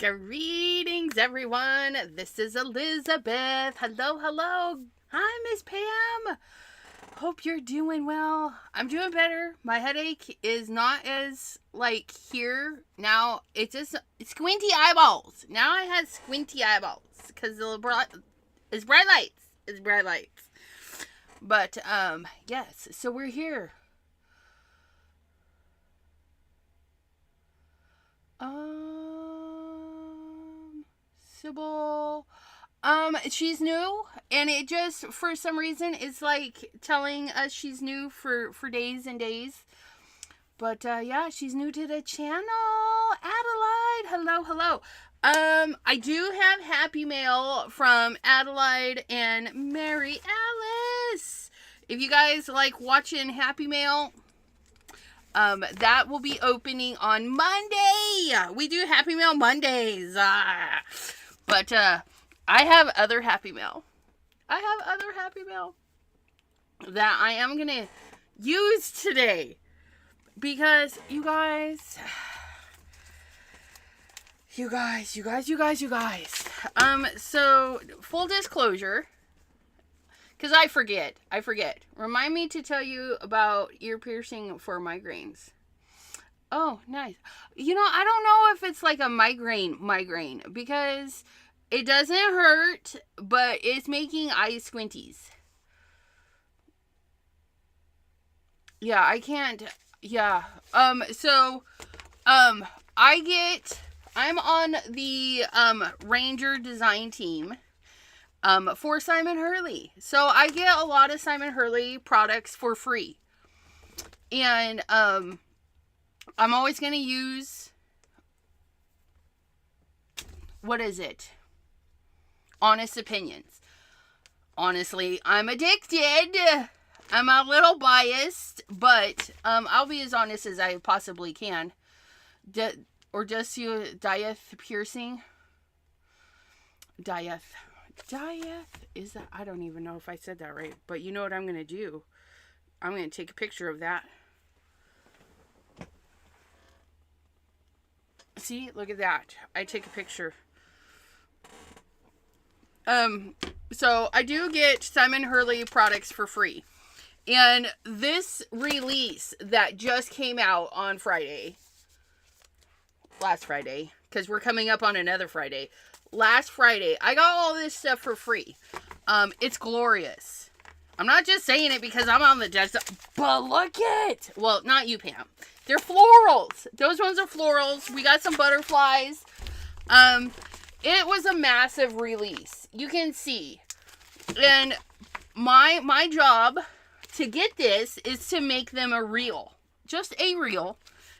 Greetings, everyone. This is Elizabeth. Hello, hello. Hi, Miss Pam. Hope you're doing well. I'm doing better. My headache is not as, here. Now, it's just squinty eyeballs. Now I had squinty eyeballs because it's bright lights. It's bright lights. But, yes. So we're here. Sybil. She's new, and it just, for some reason, is telling us she's new for days and days. But, yeah, she's new to the channel. Adelaide, hello, hello. I do have happy mail from Adelaide and Mary Alice. If you guys like watching happy mail, that will be opening on Monday. We do happy mail Mondays. But, I have other happy mail. That I am going to use today. Because, you guys. So, full disclosure. Because I forget. Remind me to tell you about ear piercing for migraines. Oh, nice. I don't know if it's like a migraine. Because it doesn't hurt, but it's making eye squinties. Yeah, I can't. Yeah. I'm on the, Ranger design team, for Simon Hurley. So I get a lot of Simon Hurley products for free. And, I'm always going to use, what is it? Honest opinions. Honestly, I'm addicted. I'm a little biased, but I'll be as honest as I possibly can. Or just you, Dieth piercing. Dieth is that? I don't even know if I said that right, but you know what I'm gonna do? I'm gonna take a picture of that. See, look at that. I take a picture. So I do get Simon Hurley products for free. And this release that just came out on last Friday, because we're coming up on another Friday. Last Friday, I got all this stuff for free. It's glorious. I'm not just saying it because I'm on the judge, but look it. Well, not you, Pam. They're florals. Those ones are florals. We got some butterflies. It was a massive release. You can see. And my job to get this is to make them a reel. Just a reel.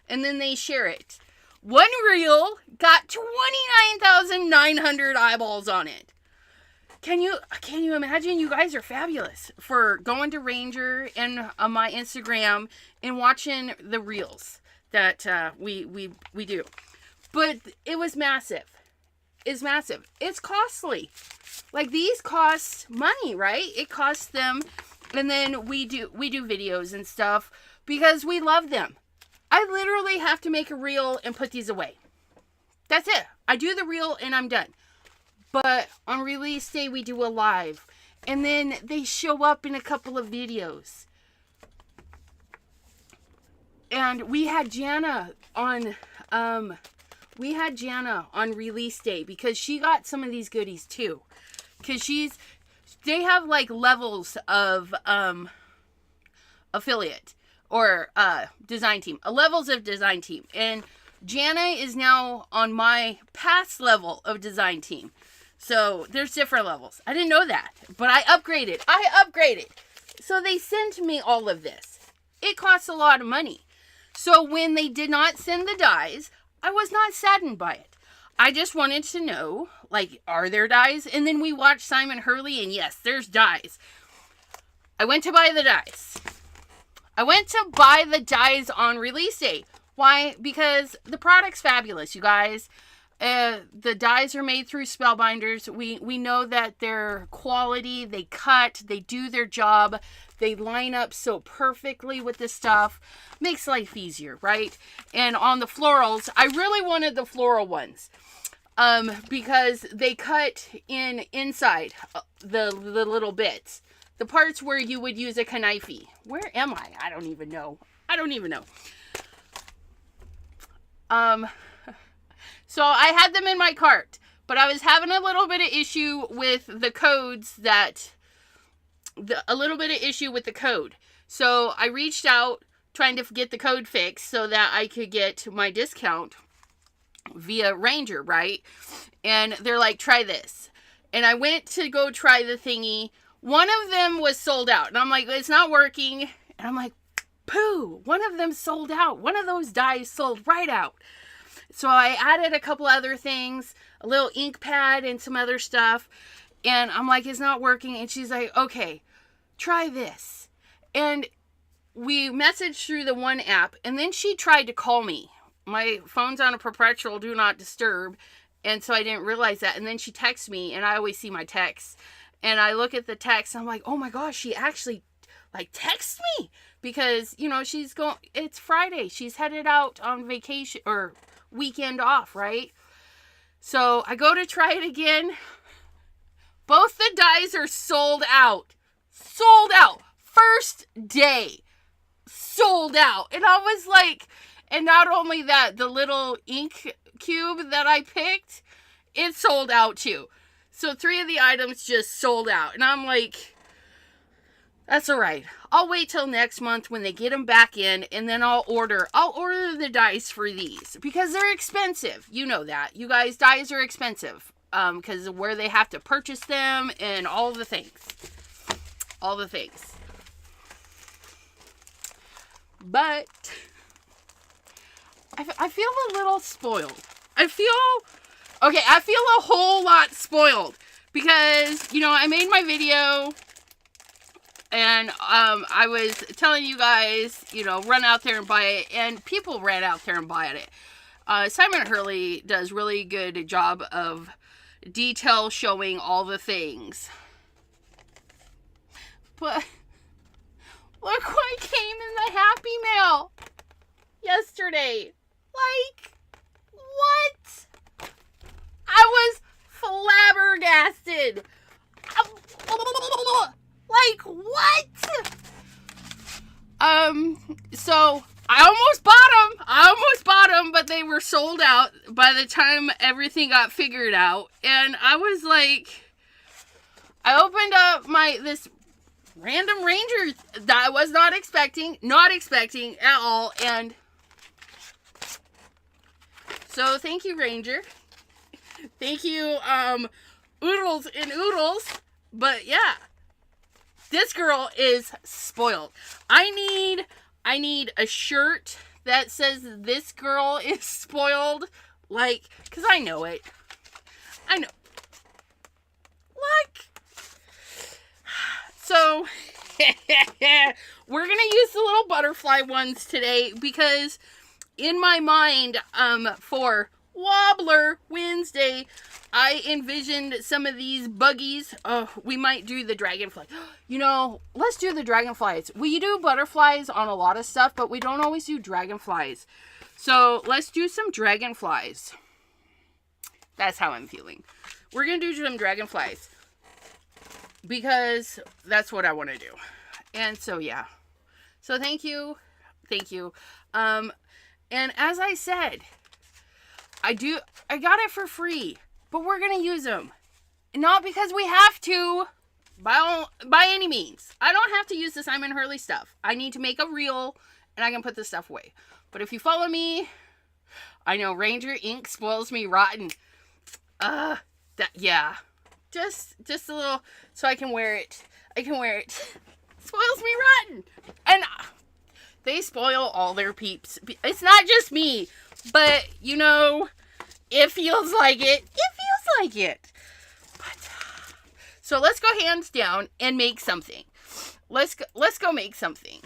And then they share it. One reel got 29,900 eyeballs on it. Can you imagine? You guys are fabulous for going to Ranger and on my Instagram and watching the reels that we do. But it was massive. It's massive. It's costly. These cost money, right? It costs them, and then we do videos and stuff because we love them. I literally have to make a reel and put these away. That's it. I do the reel and I'm done. But on release day, we do a live. And then they show up in a couple of videos. And we had Jana on release day because she got some of these goodies too. Because they have levels of affiliate. Or design team. Levels of design team. And Jana is now on my past level of design team. So there's different levels. I didn't know that. But I upgraded. So they sent me all of this. It costs a lot of money. So when they did not send the dies, I was not saddened by it. I just wanted to know, are there dies? And then we watched Simon Hurley, and yes, there's dies. I went to buy the dies. On release day. Why? Because the product's fabulous, you guys. The dies are made through Spellbinders. We know that they're quality. They cut. They do their job. They line up so perfectly with the stuff. Makes life easier, right? And on the florals, I really wanted the floral ones. Because they cut inside the little bits, the parts where you would use a knife. Where am I? I don't even know. So I had them in my cart, but I was having a little bit of issue with the codes code. So I reached out trying to get the code fixed so that I could get my discount via Ranger, right? And they're like, try this. And I went to go try the thingy. One of them was sold out. And I'm like, it's not working. And I'm like, pooh, one of them sold out. One of those dies sold right out. So I added a couple other things, a little ink pad and some other stuff. And I'm like, it's not working. And she's like, okay, try this. And we messaged through the one app. And then she tried to call me. My phone's on a perpetual do not disturb. And so I didn't realize that. And then she texts me, and I always see my texts. And I look at the text, and I'm like, oh my gosh, she actually texts me. Because, it's Friday. She's headed out on vacation or weekend off, right? So I go to try it again. Both the dies are sold out. Sold out. First day. Sold out. And I was like, and not only that, the little ink cube that I picked, it sold out too. So 3 of the items just sold out. And I'm like, that's all right. I'll wait till next month when they get them back in, and then I'll order the dies for these because they're expensive. You know that. You guys, dies are expensive because of where they have to purchase them and all the things. All the things. But I feel a little spoiled. I feel a whole lot spoiled because, I made my video and I was telling you guys, run out there and buy it, and people ran out there and bought it. Simon Hurley does really good job of detail showing all the things. But look what came in the Happy Mail yesterday. What? I was flabbergasted. What? So I almost bought them, but they were sold out by the time everything got figured out. And I was like, I opened up this random Ranger that I was not expecting at all. And so thank you, Ranger. Thank you, Oodles and Oodles. But yeah, this girl is spoiled. I need a shirt that says this girl is spoiled. Because I know it. I know. So, we're going to use the little butterfly ones today because in my mind, for Wobbler Wednesday, I envisioned some of these buggies. Oh, we might do the dragonfly. Let's do the dragonflies. We do butterflies on a lot of stuff, but we don't always do dragonflies. So let's do some dragonflies. That's how I'm feeling. We're going to do some dragonflies because that's what I want to do. And so, yeah. So thank you. And as I said, I got it for free, but we're going to use them. Not because we have to, by any means. I don't have to use the Simon Hurley stuff. I need to make a reel, and I can put this stuff away. But if you follow me, I know Ranger ink spoils me rotten. Yeah. Just a little, so I can wear it. Spoils me rotten. And they spoil all their peeps. It's not just me, but, it feels like it. But, so let's go hands down and make something. Let's go make something.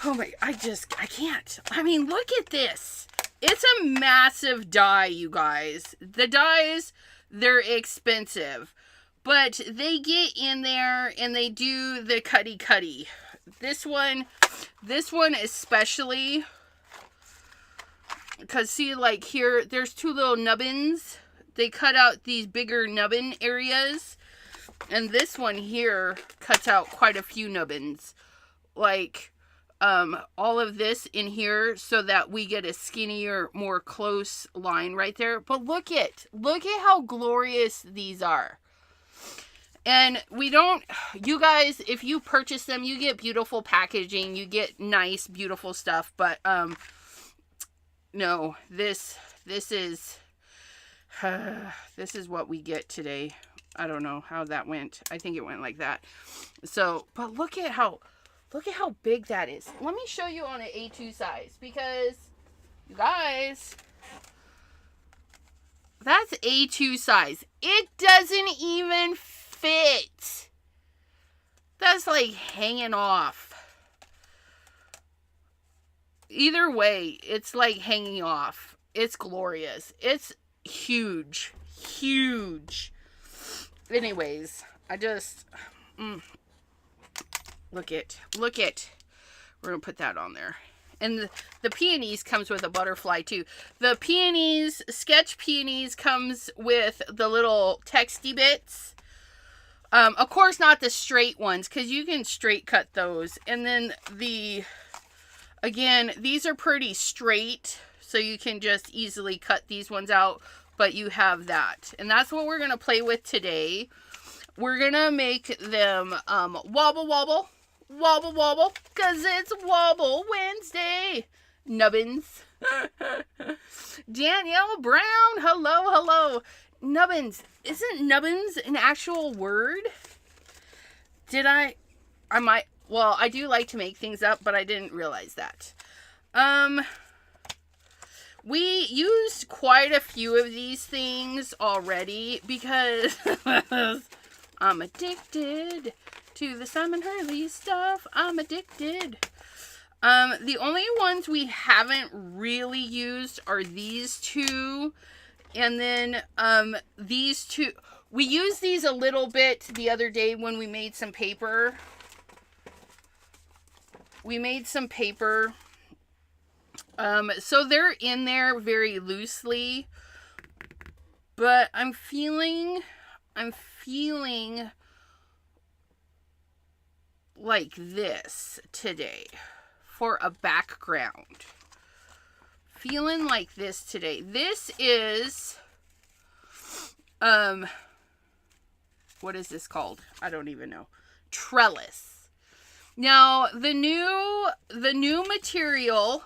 Oh my, I can't. I mean, look at this. It's a massive die, you guys. The dies, they're expensive. But they get in there and they do the cutty. This one especially Because see, like here, there's two little nubbins. They cut out these bigger nubbin areas. And this one here cuts out quite a few nubbins. Like, all of this in here so that we get a skinnier, more close line right there. But look at how glorious these are. And we don't, you guys, if you purchase them, you get beautiful packaging, you get nice, beautiful stuff. But, no, this is what we get today. I don't know how that went. I think it went like that. So, but look at how big that is. Let me show you on an A2 size, because you guys, that's A2 size. It doesn't even fit. That's like hanging off. Either way, it's like hanging off. It's glorious. It's huge. Huge. Anyways, I just, look it. We're going to put that on there. And the peonies comes with a butterfly too. The peonies, sketch peonies, comes with the little texty bits. Of course not the straight ones, because you can straight cut those. And then again, these are pretty straight, so you can just easily cut these ones out. But you have that. And that's what we're going to play with today. We're going to make them wobble, wobble, wobble, wobble, because it's Wobble Wednesday. Nubbins. Danielle Brown, hello. Nubbins. Isn't nubbins an actual word? Well, I do like to make things up, but I didn't realize that. We used quite a few of these things already because I'm addicted to the Simon Hurley stuff. I'm addicted. The only ones we haven't really used are these two. And then these two. We used these a little bit the other day when we made some paper. So they're in there very loosely, but I'm feeling like this today for a background. Feeling like this today. This is, what is this called? I don't even know. Trellis. Now, the new material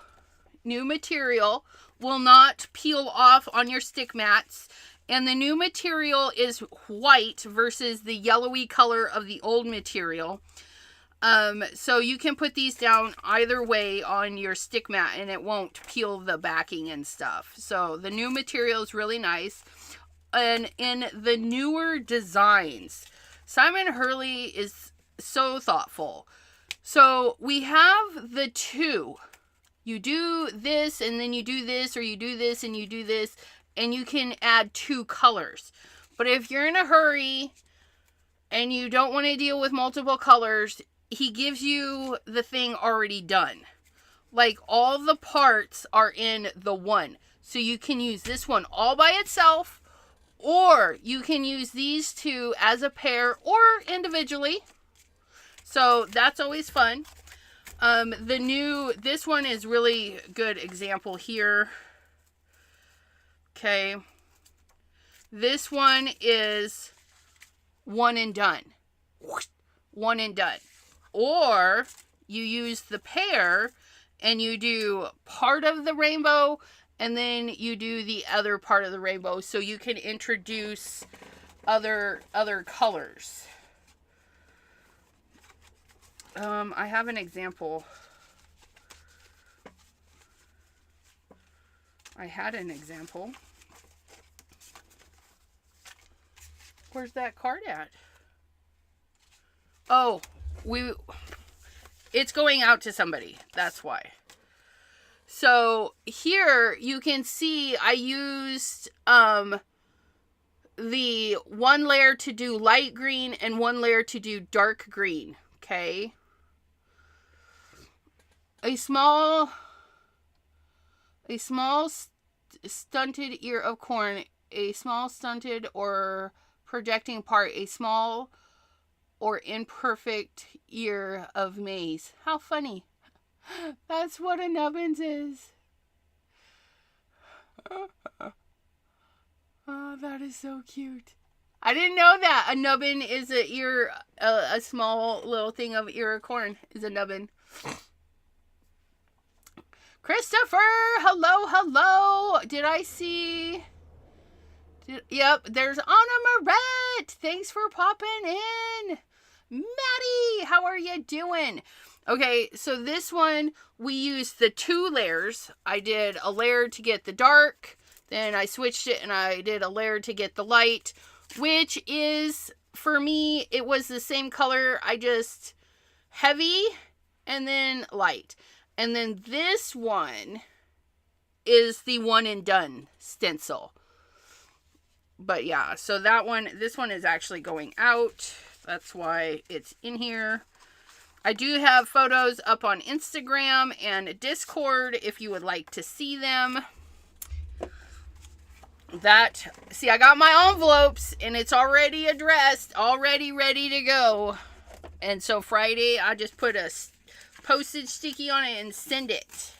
will not peel off on your stick mats, and the new material is white versus the yellowy color of the old material. So you can put these down either way on your stick mat and it won't peel the backing and stuff. So the new material is really nice. And in the newer designs, Simon Hurley is so thoughtful. So we have the two. You do this and then you do this, or you do this and you do this, and you can add two colors. But if you're in a hurry and you don't want to deal with multiple colors, he gives you the thing already done. Like all the parts are in the one. So you can use this one all by itself, or you can use these two as a pair or individually. So that's always fun. This one is really good example here. Okay. This one is one and done. One and done. Or you use the pair and you do part of the rainbow and then you do the other part of the rainbow, so you can introduce other colors. I have an example. I had an example. Where's that card at? Oh, it's going out to somebody. That's why. So here you can see I used the one layer to do light green and one layer to do dark green. Okay. A small A small stunted ear of corn, a small stunted or projecting part, a small or imperfect ear of maize. How funny. That's what a nubbins is. Oh, that is so cute. I didn't know that. A nubbin is a ear, a small little thing of ear of corn is a nubbin. Christopher, hello, hello. Did I see? Yep, there's Anna Marette. Thanks for popping in. Maddie, how are you doing? Okay, so this one, we used the 2 layers. I did a layer to get the dark, then I switched it and I did a layer to get the light, which is, for me, it was the same color. I just heavy and then light. And then this one is the one and done stencil. But yeah, so this one is actually going out. That's why it's in here. I do have photos up on Instagram and Discord if you would like to see them. See, I got my envelopes and it's already addressed, already ready to go. And so Friday, I just put a postage sticky on it and send it.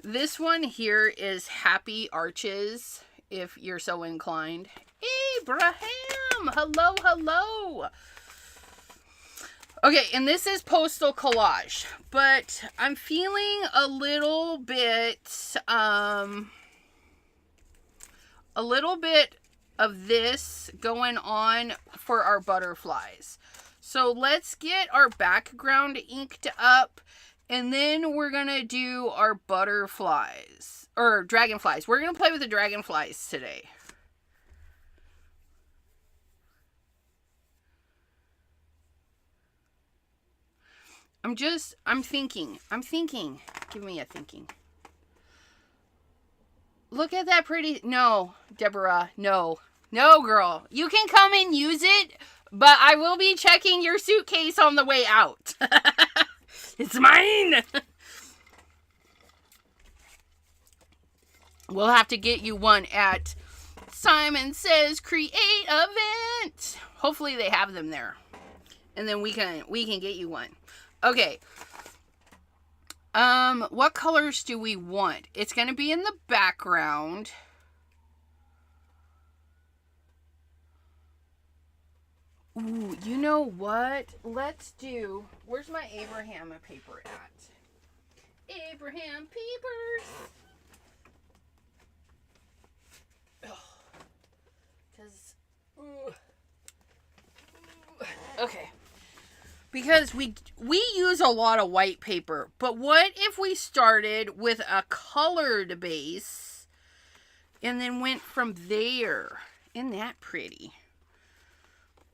This one here is Happy Arches, if you're so inclined. Abraham, hello, hello. Okay, and this is Postal Collage, but I'm feeling a little bit of this going on for our butterflies. So let's get our background inked up, and then we're gonna do our butterflies, or dragonflies. We're gonna play with the dragonflies today. I'm thinking. Give me a thinking. Look at that pretty, no, Deborah, no, girl. You can come and use it, but I will be checking your suitcase on the way out. It's mine. We'll have to get you one at Simon Says Create event. Hopefully they have them there. And then we can get you one. Okay. What colors do we want? It's going to be in the background. Ooh, you know what? Let's do... Where's my Abraham paper at? Abraham papers. Okay. Because we use a lot of white paper. But what if we started with a colored base and then went from there? Isn't that pretty?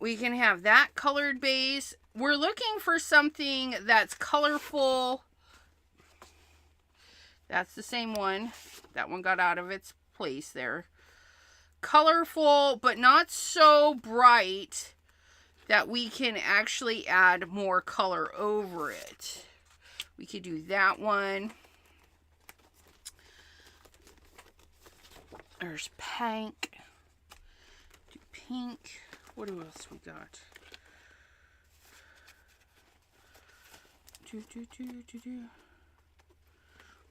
We can have that colored base. We're looking for something that's colorful. That's the same one. That one got out of its place there. Colorful, but not so bright that we can actually add more color over it. We could do that one. There's pink. Do pink. What else we got?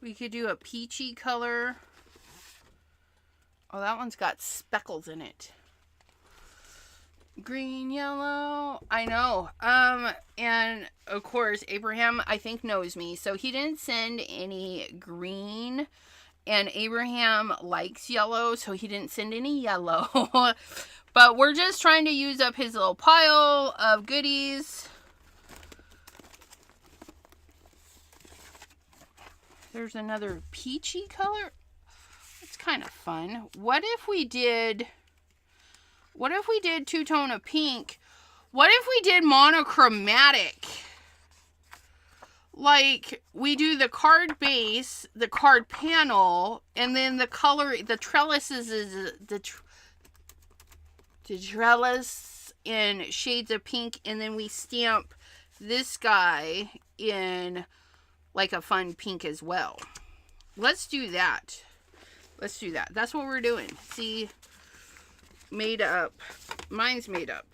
We could do a peachy color. Oh, that one's got speckles in it. Green, yellow. I know. And of course, Abraham, I think, knows me. So he didn't send any green. And Abraham likes yellow, so he didn't send any yellow. But we're just trying to use up his little pile of goodies. There's another peachy color. It's kind of fun. What if we did two-tone of pink? What if we did monochromatic? Like, we do the card base, the card panel, and then the color, the trellises is the trellis in shades of pink, and then we stamp this guy in like a fun pink as well. let's do that. Let's do that. That's what we're doing. See, made up. Mine's made up.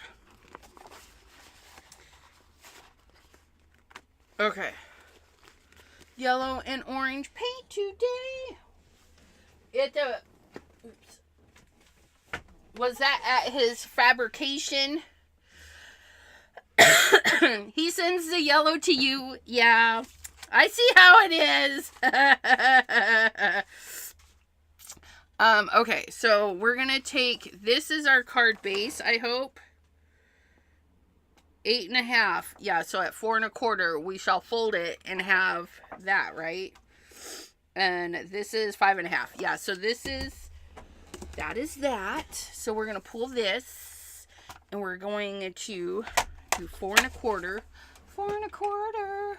Okay. Yellow and orange paint today. Oops. Was that at his fabrication? He sends the yellow to you. Yeah. I see how it is. Okay, so we're gonna take, this is our card base, I hope. 8.5. Yeah, so at 4 1/4, we shall fold it and have that, right? And this is 5.5. Yeah, so that is that. So we're gonna pull this, and we're going to do 4 1/4. 4 1/4.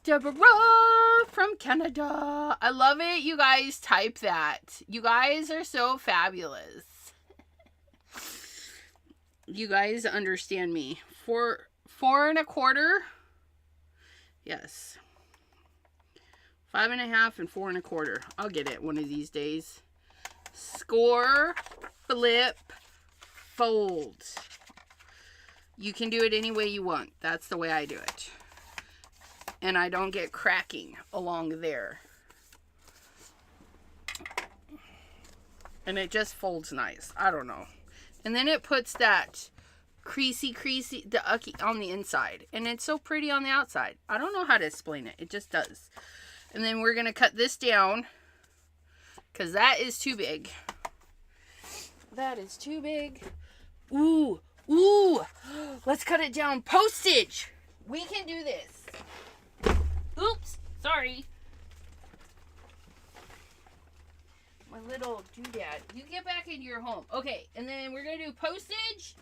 Deborah from Canada. I love it. You guys type that. You guys are so fabulous. You guys understand me. 4 1/4. Yes. 5.5 and 4 1/4. I'll get it one of these days. Score, flip, fold. You can do it any way you want. That's the way I do it. And I don't get cracking along there. And it just folds nice. I don't know. And then it puts that creasy on the inside. And it's so pretty on the outside. I don't know how to explain it. It just does. And then we're going to cut this down. Because that is too big. That is too big. Ooh. Ooh. Let's cut it down. Postage. We can do this. Oops, sorry. My little doodad. You get back into your home. Okay, and then we're going to do postage.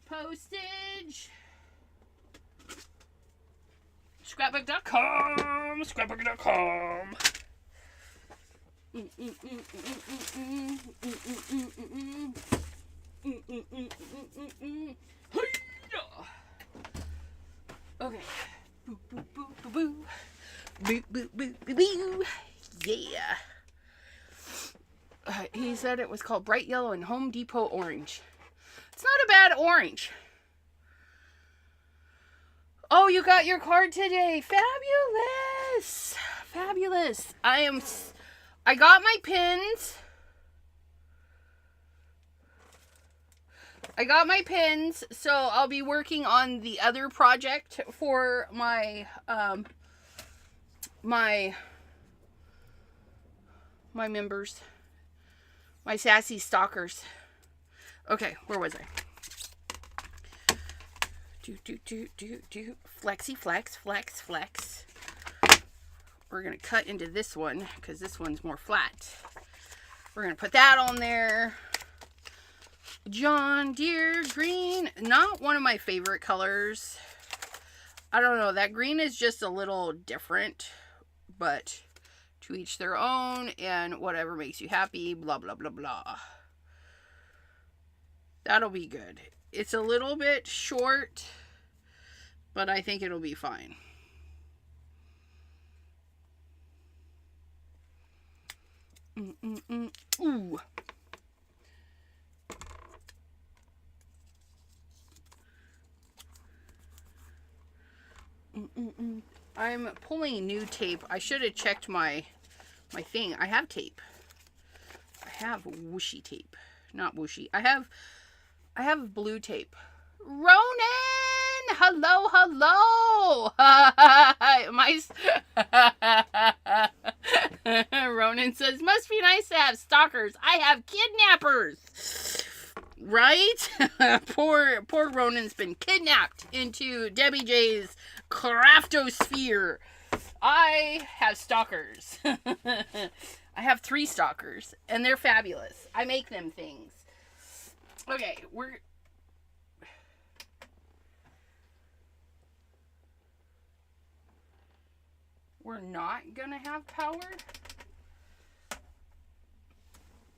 Postage. Scrapbook.com. Scrapbook.com. Okay. Boo, boo, boo, boo, boo. Boo, boo, boo, boo, boo. Yeah. He said it was called Bright Yellow and Home Depot Orange. It's not a bad orange. Oh, you got your card today. Fabulous. Fabulous. I got my pins. I got my pins, so I'll be working on the other project for my my members, my sassy stalkers. Okay, where was I? Do flexy flex. We're gonna cut into this one because this one's more flat. We're gonna put that on there. John Deere green, not one of my favorite colors. I don't know, that green is just a little different, but to each their own, and whatever makes you happy, blah blah blah blah. That'll be good. It's a little bit short, but I think it'll be fine. Ooh. I'm pulling new tape. I should have checked my thing. I have tape. I have whooshy tape. Not whooshy. I have blue tape. Ronan! Hello, hello! Ronan says, must be nice to have stalkers. I have kidnappers. Right? Poor Ronan's been kidnapped into Debbie J's craftosphere. I have stalkers. I have 3 stalkers, and they're fabulous. I make them things. Okay, we're not gonna have power.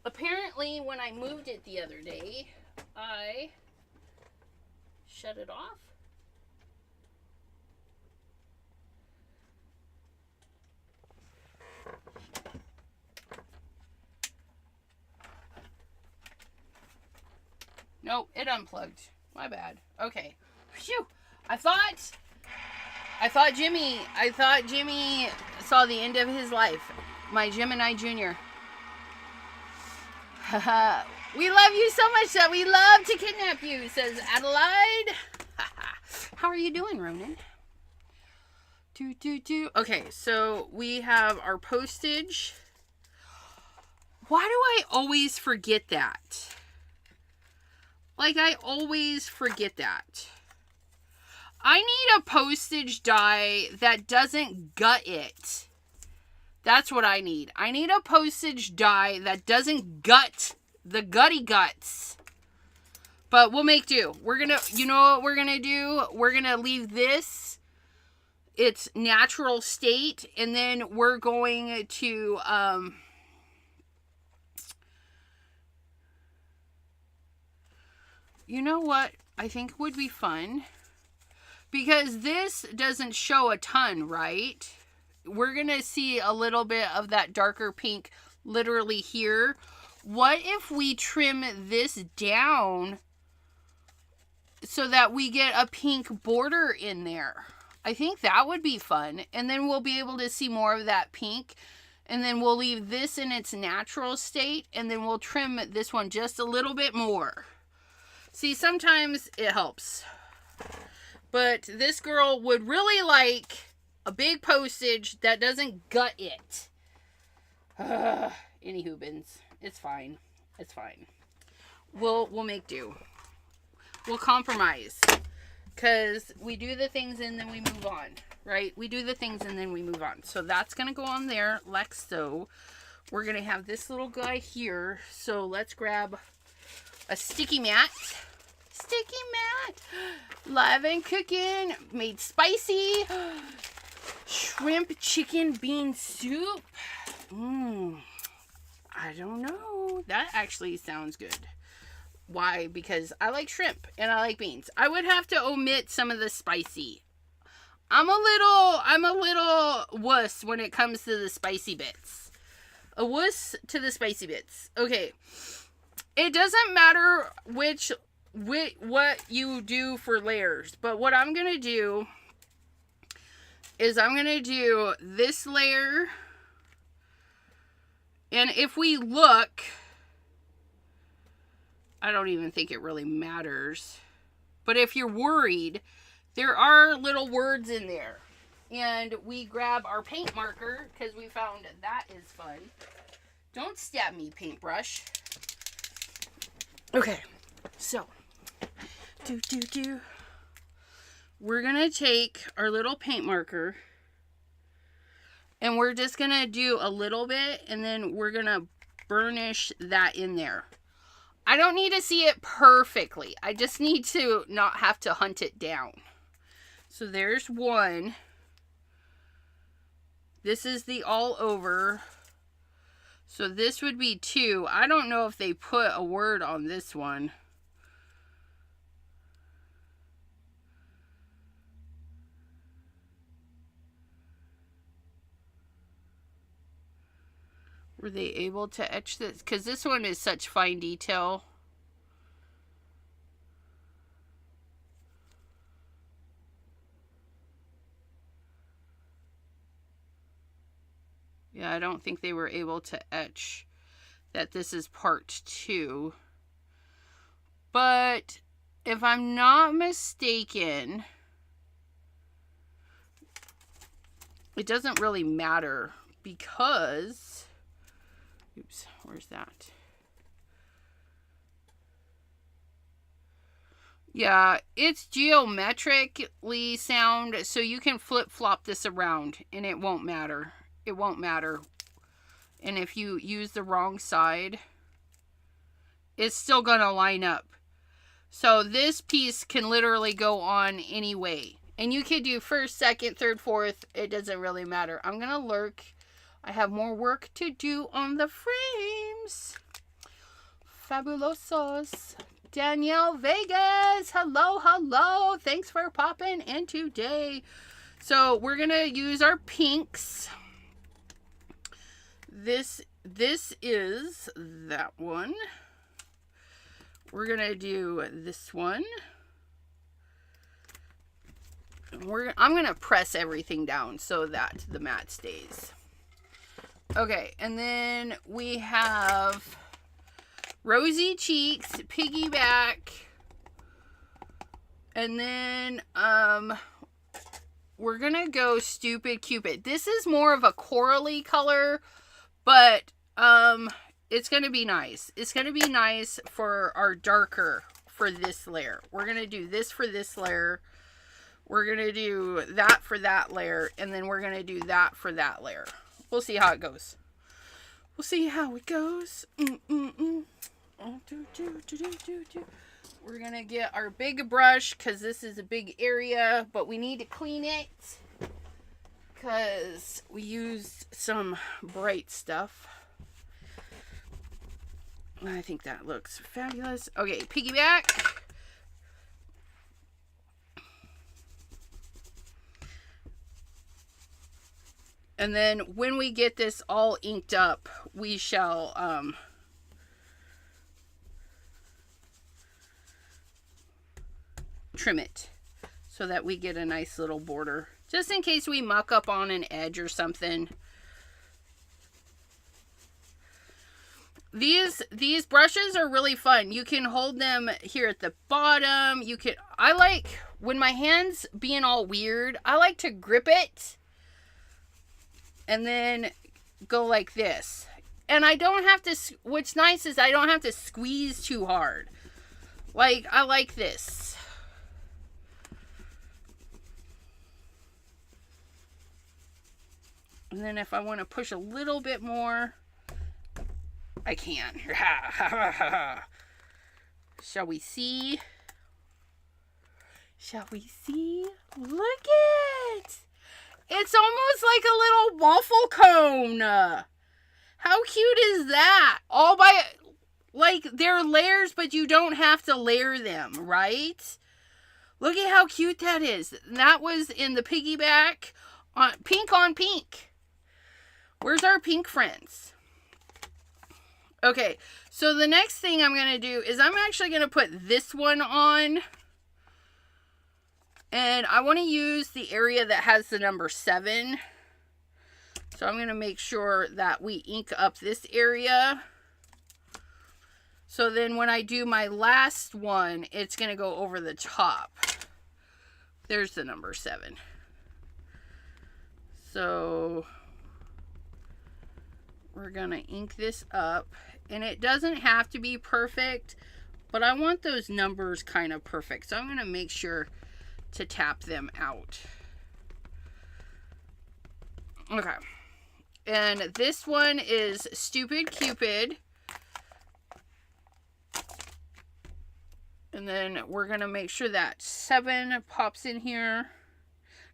Apparently, when I moved it the other day, I shut it off. Nope, it unplugged. My bad. Okay. Phew. I thought Jimmy saw the end of his life. My Gemini Jr. We love you so much that we love to kidnap you, says Adelaide. How are you doing, Ronan? Okay, so we have our postage. Why do I always forget that? Like, I always forget that. I need a postage die that doesn't gut it. That's what I need. I need a postage die that doesn't gut the gutty guts. But we'll make do. We're gonna, you know what we're gonna do? We're gonna leave this its natural state, and then we're going to, you know what I think would be fun? Because this doesn't show a ton, right? We're going to see a little bit of that darker pink literally here. What if we trim this down so that we get a pink border in there? I think that would be fun. And then we'll be able to see more of that pink. And then we'll leave this in its natural state. And then we'll trim this one just a little bit more. See, sometimes it helps. But this girl would really like a big postage that doesn't gut it. Anywho, bins. It's fine. It's fine. We'll make do. We'll compromise. Because we do the things and then we move on. Right? We do the things and then we move on. So that's going to go on there like so. We're going to have this little guy here. So let's grab a sticky mat. Sticky mat. Live and cooking. Made spicy. Shrimp chicken bean soup. I don't know. That actually sounds good. Why? Because I like shrimp and I like beans. I would have to omit some of the spicy. I'm a little wuss when it comes to the spicy bits. A wuss to the spicy bits. Okay. It doesn't matter what you do for layers, but what I'm going to do is I'm going to do this layer. And if we look, I don't even think it really matters. But if you're worried, there are little words in there. And we grab our paint marker because we found that is fun. Don't stab me, paintbrush. Okay, so we're going to take our little paint marker and we're just going to do a little bit and then we're going to burnish that in there. I don't need to see it perfectly. I just need to not have to hunt it down. So there's one. This is the all over. So this would be 2. I don't know if they put a word on this one. Were they able to etch this? Because this one is such fine detail. Yeah, I don't think they were able to etch that this is part 2. But if I'm not mistaken, it doesn't really matter because, oops, where's that? Yeah, it's geometrically sound, so you can flip-flop this around and it won't matter. It won't matter. And if you use the wrong side, it's still going to line up. So this piece can literally go on any way. And you could do first, second, third, fourth. It doesn't really matter. I'm going to lurk. I have more work to do on the frames. Fabulosos. Danielle Vegas. Hello, hello. Thanks for popping in today. So we're going to use our pinks. This is that one. we're going to do this one. I'm going to press everything down so that the mat stays. Okay, and then we have Rosy Cheeks, Piggyback, and then we're going to go Stupid Cupid. This is more of a corally color, but it's going to be nice. It's going to be nice for our darker for this layer. We're going to do this for this layer. We're going to do that for that layer, and then we're going to do that for that layer. We'll see how it goes. We'll see how it goes. Oh, we're going to get our big brush because this is a big area, but we need to clean it because we used some bright stuff. I think that looks fabulous. Okay, Piggyback. And then when we get this all inked up, we shall trim it so that we get a nice little border. Just in case we muck up on an edge or something. These brushes are really fun. You can hold them here at the bottom. I like, when my hands being all weird, I like to grip it and then go like this. And I don't have to, what's nice is I don't have to squeeze too hard. Like, I like this. And then if I want to push a little bit more, I can. Shall we see? Shall we see? Look it! It's almost like a little waffle cone. How cute is that? All by, like, they're layers, but you don't have to layer them, right? Look at how cute that is. That was in the Piggyback on Pink. Where's our pink friends? Okay, so the next thing I'm going to do is I'm actually going to put this one on. And I want to use the area that has the number 7. So I'm going to make sure that we ink up this area. So then when I do my last one, it's going to go over the top. There's the number 7. So we're going to ink this up. And it doesn't have to be perfect, but I want those numbers kind of perfect. So I'm going to make sure to tap them out. Okay. And this one is Stupid Cupid. And then we're going to make sure that 7 pops in here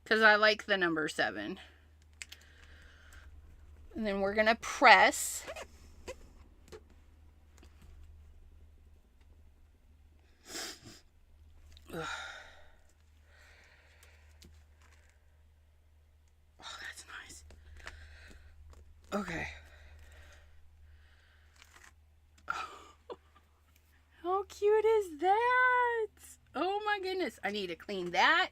because I like the number 7. And then we're going to press. Ugh. Oh, that's nice. Okay. How cute is that? Oh my goodness. I need to clean that.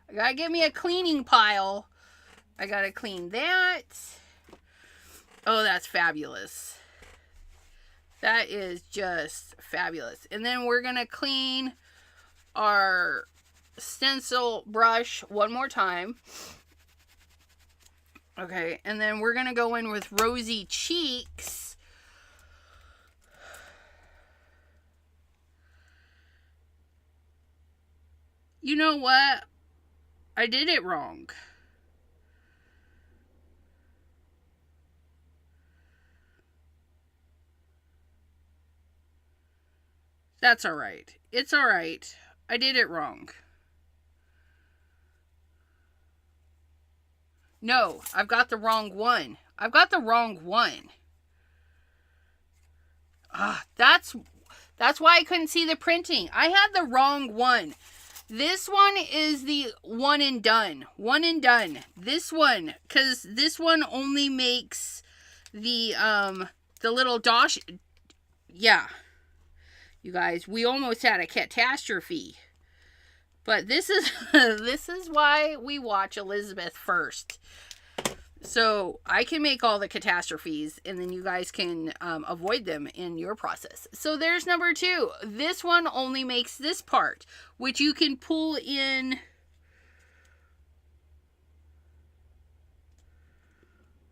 I gotta get me a cleaning pile. I gotta clean that. Oh, that's fabulous. That is just fabulous. And then we're gonna clean our stencil brush one more time. Okay, and then we're gonna go in with Rosy Cheeks. You know what? I did it wrong. That's all right. It's all right. I did it wrong. No, I've got the wrong one. I've got the wrong one. That's why I couldn't see the printing. I had the wrong one. This one is the one and done. One and done. This one, because this one only makes the little dosh. Yeah. You guys, we almost had a catastrophe. But this is this is why we watch Elizabeth first. So I can make all the catastrophes, and then you guys can avoid them in your process. So there's number 2. This one only makes this part, which you can pull in.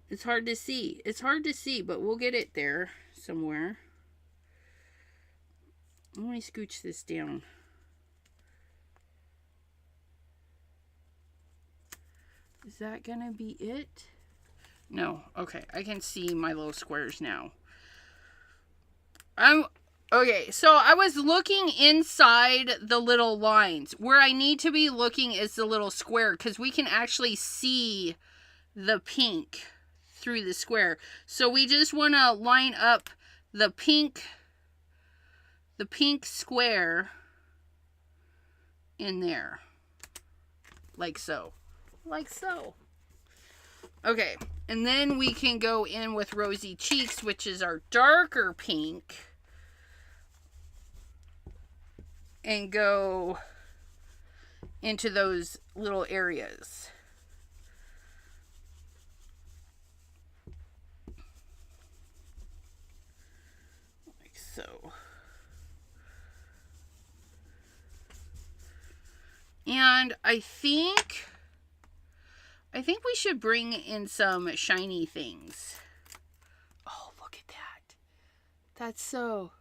It's hard to see. It's hard to see, but we'll get it there somewhere. Let me scooch this down. Is that gonna be it? No. Okay, I can see my little squares now. Okay, so I was looking inside the little lines. Where I need to be looking is the little square, because we can actually see the pink through the square. So we just want to line up the pink square in there. Like so. Like so. Okay, and then we can go in with Rosy Cheeks, which is our darker pink, and go into those little areas. Like so. And I think we should bring in some shiny things. Oh, look at that. That's so...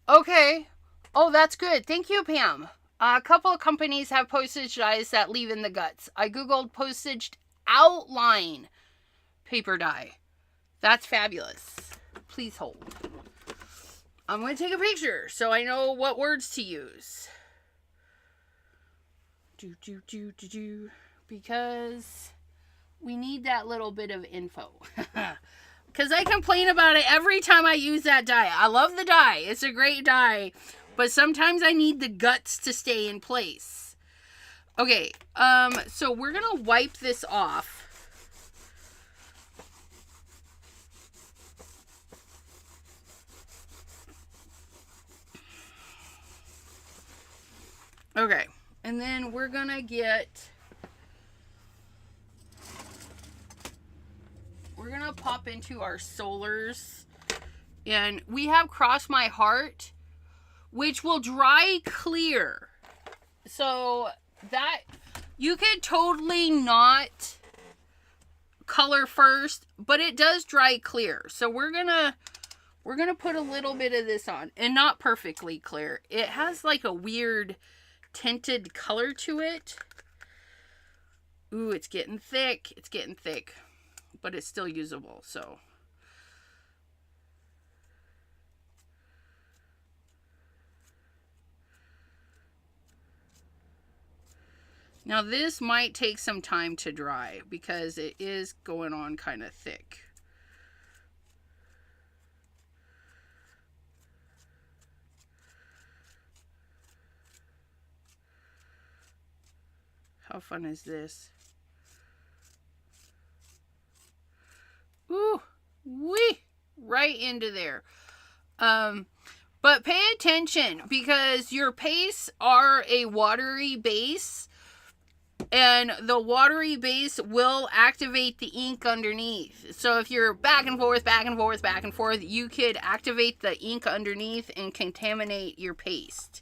Okay. Oh, that's good. Thank you, Pam. A couple of companies have postage dyes that leave in the guts. I googled postage outline paper dye. That's fabulous. Please hold. I'm going to take a picture so I know what words to use. Because we need that little bit of info. Because I complain about it every time I use that dye. I love the dye. It's a great dye. But sometimes I need the guts to stay in place. Okay, so we're going to wipe this off. Okay, and then we're going to pop into our solars. And we have Cross My Heart, which will dry clear. So that, you could totally not color first, but it does dry clear. So we're gonna put a little bit of this on, and not perfectly clear. It has like a weird tinted color to it. Ooh, it's getting thick. It's getting thick, but it's still usable. So now this might take some time to dry because it is going on kind of thick. How fun is this? Ooh, wee, right into there. But pay attention, because your pastes are a watery base, and the watery base will activate the ink underneath. So if you're back and forth, back and forth, back and forth, you could activate the ink underneath and contaminate your paste.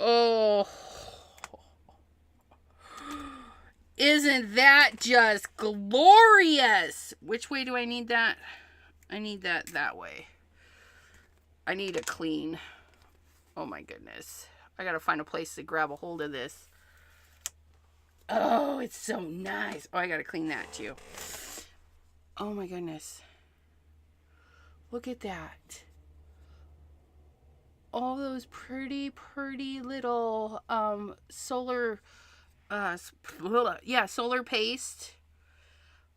Oh, isn't that just glorious? Which way do I need that? I need that way. I need a clean. Oh my goodness. I gotta find a place to grab a hold of this. Oh, it's so nice. Oh, I gotta clean that too. Oh my goodness. Look at that. All those pretty little solar solar paste.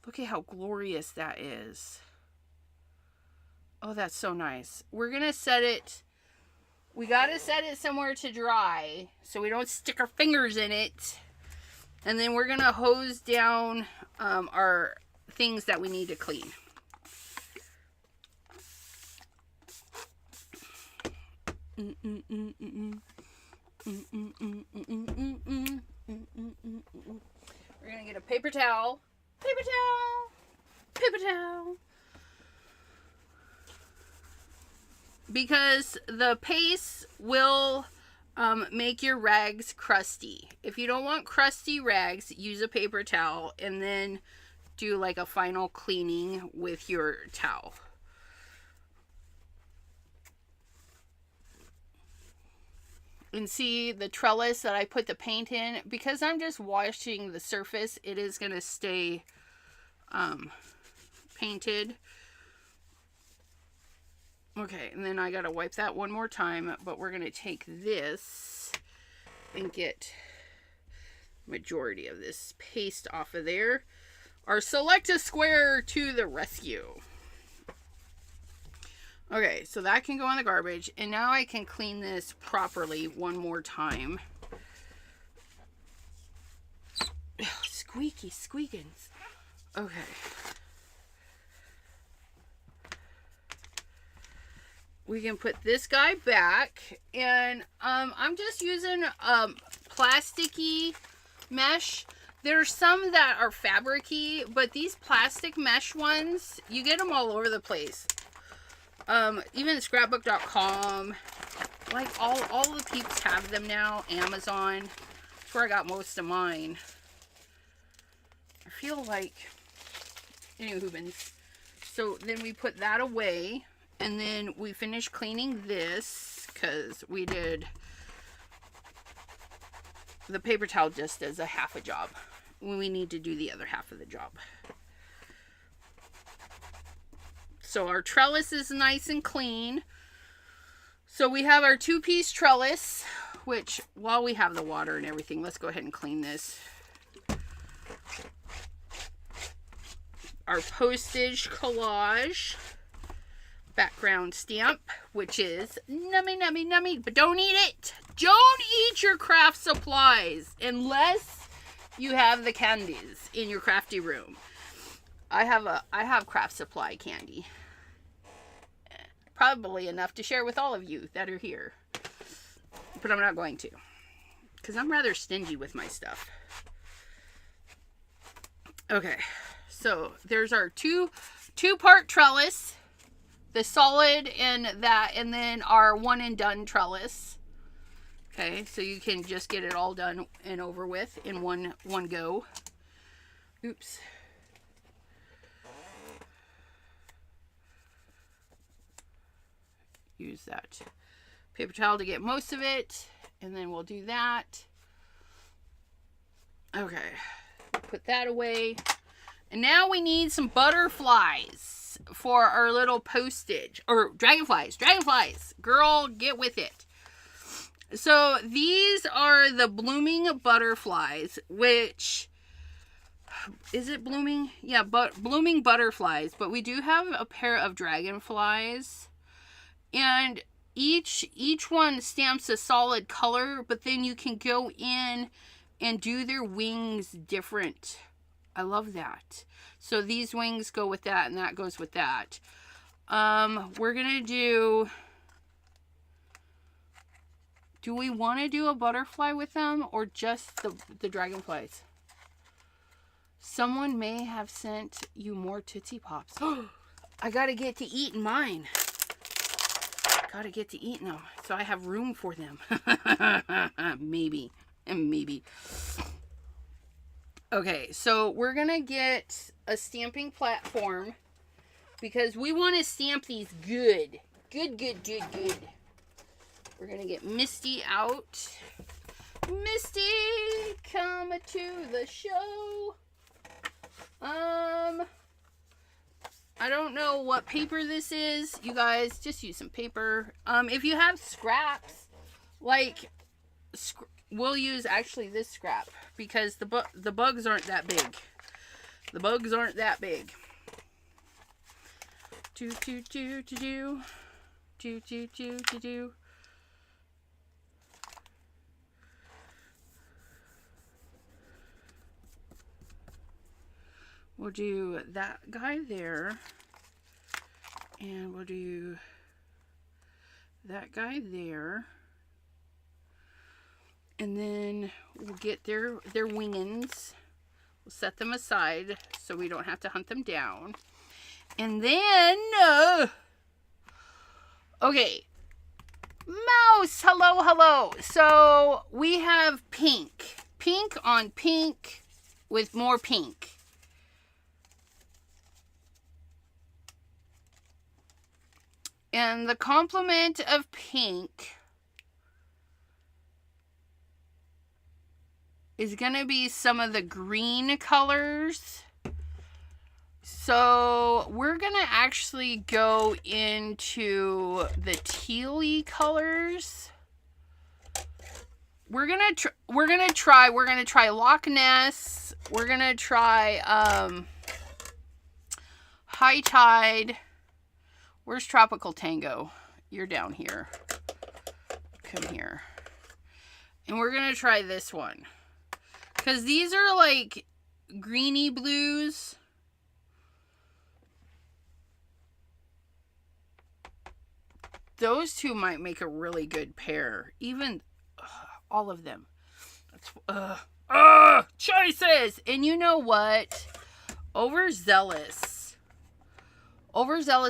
Look at how glorious that is. Oh, that's so nice. We're gonna set it, we gotta set it somewhere to dry so we don't stick our fingers in it. And then we're gonna hose down our things that we need to clean. We're gonna get a paper towel. Paper towel. Paper towel. Because the paste will make your rags crusty. If you don't want crusty rags, use a paper towel and then do like a final cleaning with your towel. And see the trellis that I put the paint in, because I'm just washing the surface, it is going to stay painted. Okay, and then I got to wipe that one more time, but we're going to take this and get majority of this paste off of there. Our select a square to the rescue. Okay, so that can go in the garbage, and now I can clean this properly one more time. Ugh, squeaky squeakins. Okay. We can put this guy back, and I'm just using plasticky mesh. There's some that are fabricy, but these plastic mesh ones, you get them all over the place. Even scrapbook.com, like all the peeps have them now. Amazon, that's where I got most of mine. I feel like, anywho, so then we put that away, and then we finish cleaning this, because we did, the paper towel just does a half a job. We need to do the other half of the job. So our trellis is nice and clean. So we have our 2-piece trellis, which while we have the water and everything, let's go ahead and clean this. Our postage collage background stamp, which is nummy, nummy, nummy, but don't eat it. Don't eat your craft supplies unless you have the candies in your crafty room. I have craft supply candy. Probably enough to share with all of you that are here. But I'm not going to, because I'm rather stingy with my stuff. Okay, so there's our two-part trellis. The solid and that, and then our one and done trellis. Okay, so you can just get it all done and over with in one go. Oops. Use that paper towel to get most of it, and then we'll do that. Okay, put that away, and now we need some butterflies for our little postage, or dragonflies. Girl, get with it. So these are the blooming butterflies, which, is it blooming? Yeah, but blooming butterflies, but we do have a pair of dragonflies. And each one stamps a solid color, but then you can go in and do their wings different. I love that. So these wings go with that, and that goes with that. We're going to do we want to do a butterfly with them, or just the dragonflies? Someone may have sent you more Tootsie Pops. I got to get to eating mine. Gotta get to eating them, so I have room for them. Maybe. Okay, so we're gonna get a stamping platform, because we want to stamp these good. We're gonna get Misty out. Misty, come to the show. I don't know what paper this is. You guys, just use some paper. If you have scraps, like, we'll use actually this scrap, because the bugs aren't that big. The bugs aren't that big. We'll do that guy there. And we'll do that guy there. And then we'll get their wingins. We'll set them aside so we don't have to hunt them down. And then, okay, mouse, hello, hello. So we have pink. Pink on pink with more pink. And the complement of pink is going to be some of the green colors. So we're going to actually go into the tealy colors. We're going to try Loch Ness. We're going to try High Tide. Where's Tropical Tango? You're down here. Come here. And we're going to try this one. Because these are like greeny blues. Those two might make a really good pair. Even all of them. Choices! And you know what? Overzealous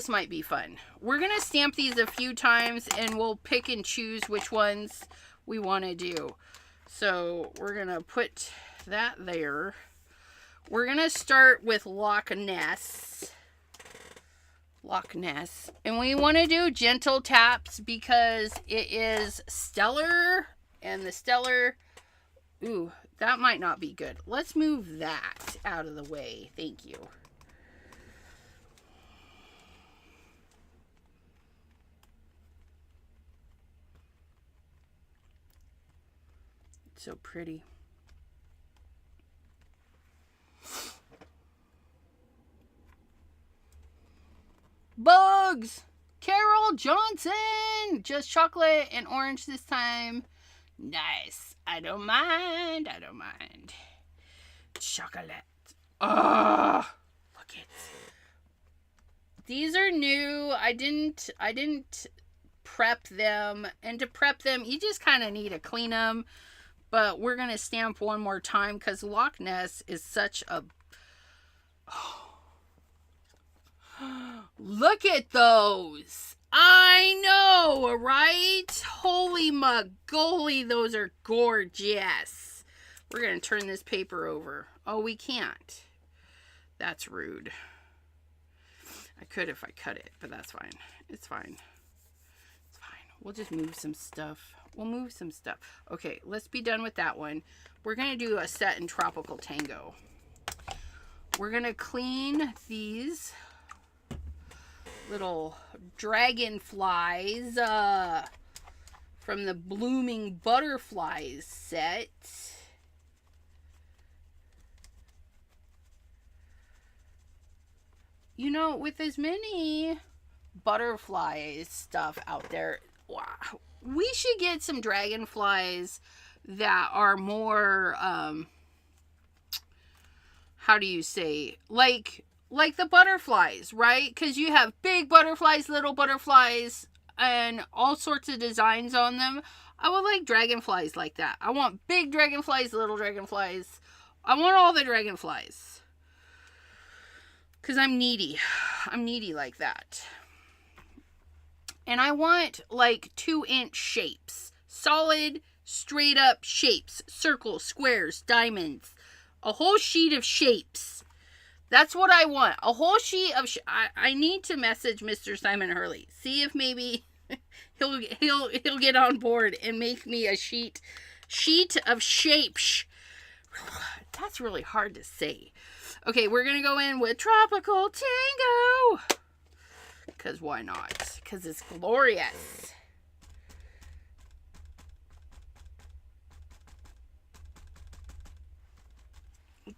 might be fun. We're going to stamp these a few times and we'll pick and choose which ones we want to do. So we're going to put that there. We're going to start with Loch Ness. And we want to do gentle taps because it is stellar. And the stellar, ooh, that might not be good. Let's move that out of the way. Thank you. So pretty. Bugs! Carol Johnson! Just chocolate and orange this time. Nice. I don't mind. Chocolate. Oh, look it. These are new. I didn't prep them. And to prep them, you just kind of need to clean them. But we're going to stamp one more time because Loch Ness is such a... Oh. Look at those. I know, right? Holy mogoly, those are gorgeous. We're going to turn this paper over. Oh, we can't. That's rude. I could if I cut it, but that's fine. It's fine. It's fine. We'll just move some stuff. We'll move some stuff. Okay, let's be done with that one. We're going to do a set in Tropical Tango. We're going to clean these little dragonflies from the Blooming Butterflies set. You know, with as many butterflies stuff out there, wow, we should get some dragonflies that are more, how do you say, like the butterflies, right? Because you have big butterflies, little butterflies, and all sorts of designs on them. I would like dragonflies like that. I want big dragonflies, little dragonflies. I want all the dragonflies. Because I'm needy. I'm needy like that. And I want like 2-inch shapes. Solid, straight up shapes. Circles, squares, diamonds. A whole sheet of shapes. That's what I want. A whole sheet of... I need to message Mr. Simon Hurley. See if maybe he'll get on board and make me a sheet of shapes. That's really hard to say. Okay, we're going to go in with Tropical Tango. Because why not? Because it's glorious.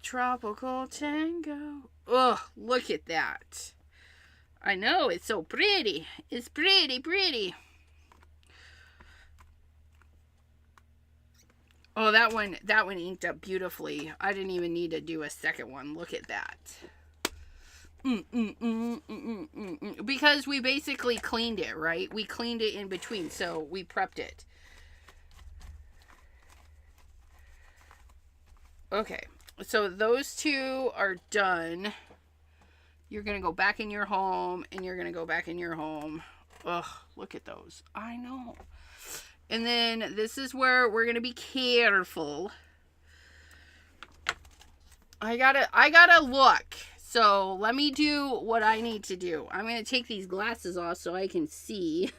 Tropical Tango. Oh, look at that. I know, it's so pretty. It's pretty, pretty. Oh, that one inked up beautifully. I didn't even need to do a second one. Look at that. Because we basically cleaned it, right? We cleaned it in between, so we prepped it. Okay, so those two are done. You're going to go back in your home, and you're going to go back in your home. Ugh, look at those. I know. And then this is where we're going to be careful. I gotta look. So let me do what I need to do. I'm going to take these glasses off so I can see.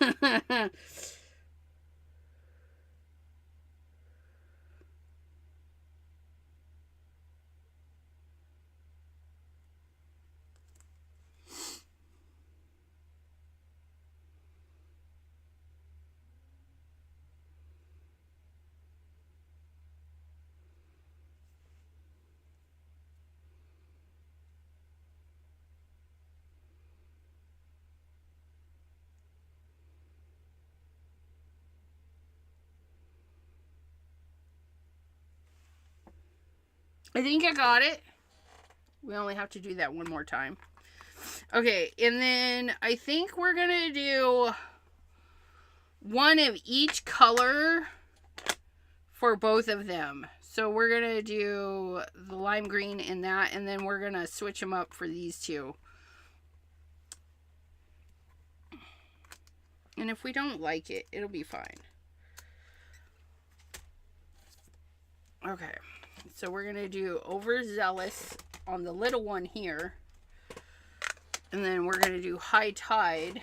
I think I got it. We only have to do that one more time. Okay, and then I think we're going to do one of each color for both of them. So we're going to do the lime green in that, and then we're going to switch them up for these two. And if we don't like it, it'll be fine. Okay, so we're going to do overzealous on the little one here. And then we're going to do high tide.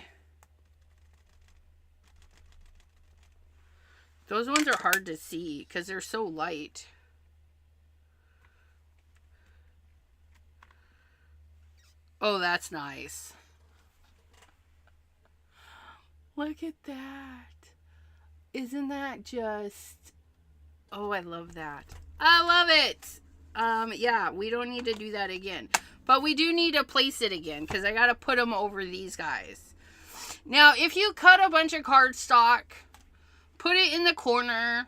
Those ones are hard to see because they're so light. Oh, that's nice. Look at that. Isn't that just... Oh, I love that. I love it. Yeah, we don't need to do that again. But we do need to place it again because I got to put them over these guys. Now, if you cut a bunch of cardstock, put it in the corner,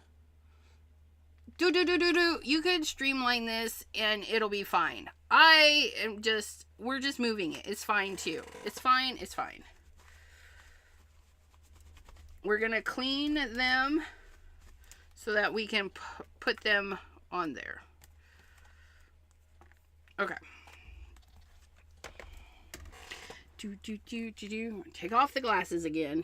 you could streamline this and it'll be fine. We're just moving it. It's fine too. It's fine. It's fine. We're going to clean them so that we can put them on there. Okay. Take off the glasses again.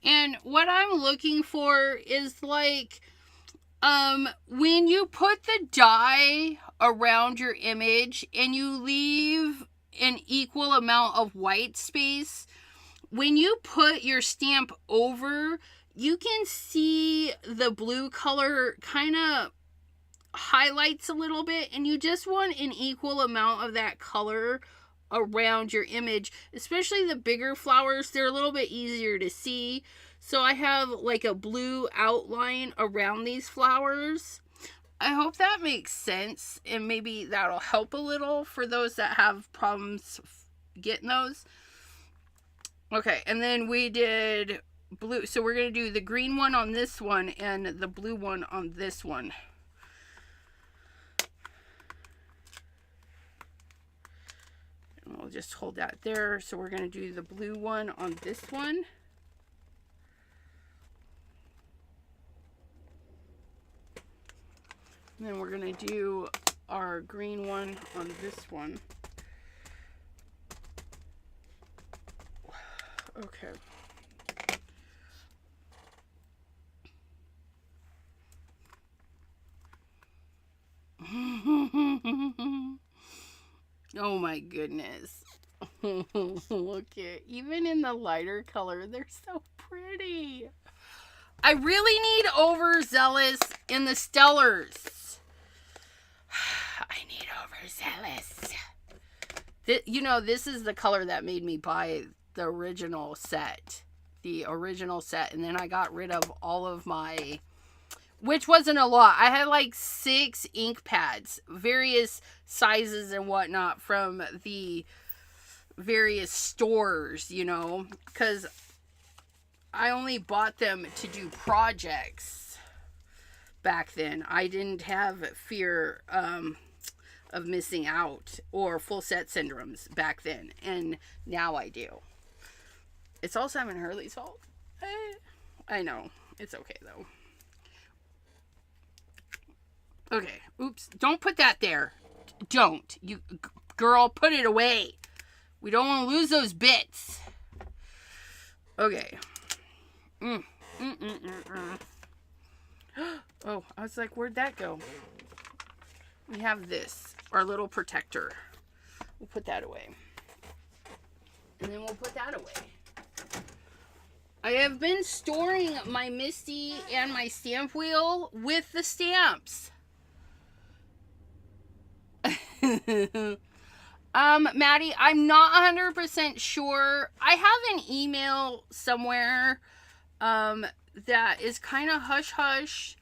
And what I'm looking for is like, when you put the die around your image and you leave an equal amount of white space, when you put your stamp over, you can see the blue color kind of highlights a little bit, and you just want an equal amount of that color around your image, especially the bigger flowers. They're a little bit easier to see, so I have like a blue outline around these flowers. I hope that makes sense, and maybe that'll help a little for those that have problems getting those. Okay, and then we did blue, so we're going to do the green one on this one and the blue one on this one. We'll just hold that there. So we're going to do the blue one on this one. And then we're going to do our green one on this one. Okay. Oh my goodness. Look at, even in the lighter color, they're so pretty. I really need overzealous in the Stellars. I need overzealous. You know, this is the color that made me buy the original set. And then I got rid of all of my, which wasn't a lot. I had like 6 ink pads, various sizes and whatnot from the various stores, you know, because I only bought them to do projects back then. I didn't have fear of missing out or full set syndromes back then, and now I do. It's all Simon Hurley's fault. I know. It's okay, though. Okay. Oops. Don't put that there. Don't. You, girl, put it away. We don't want to lose those bits. Okay. Oh, I was like, where'd that go? We have this. Our little protector. We'll put that away. And then we'll put that away. I have been storing my Misty and my stamp wheel with the stamps. Maddie, I'm not 100% sure. I have an email somewhere that is kind of hush-hush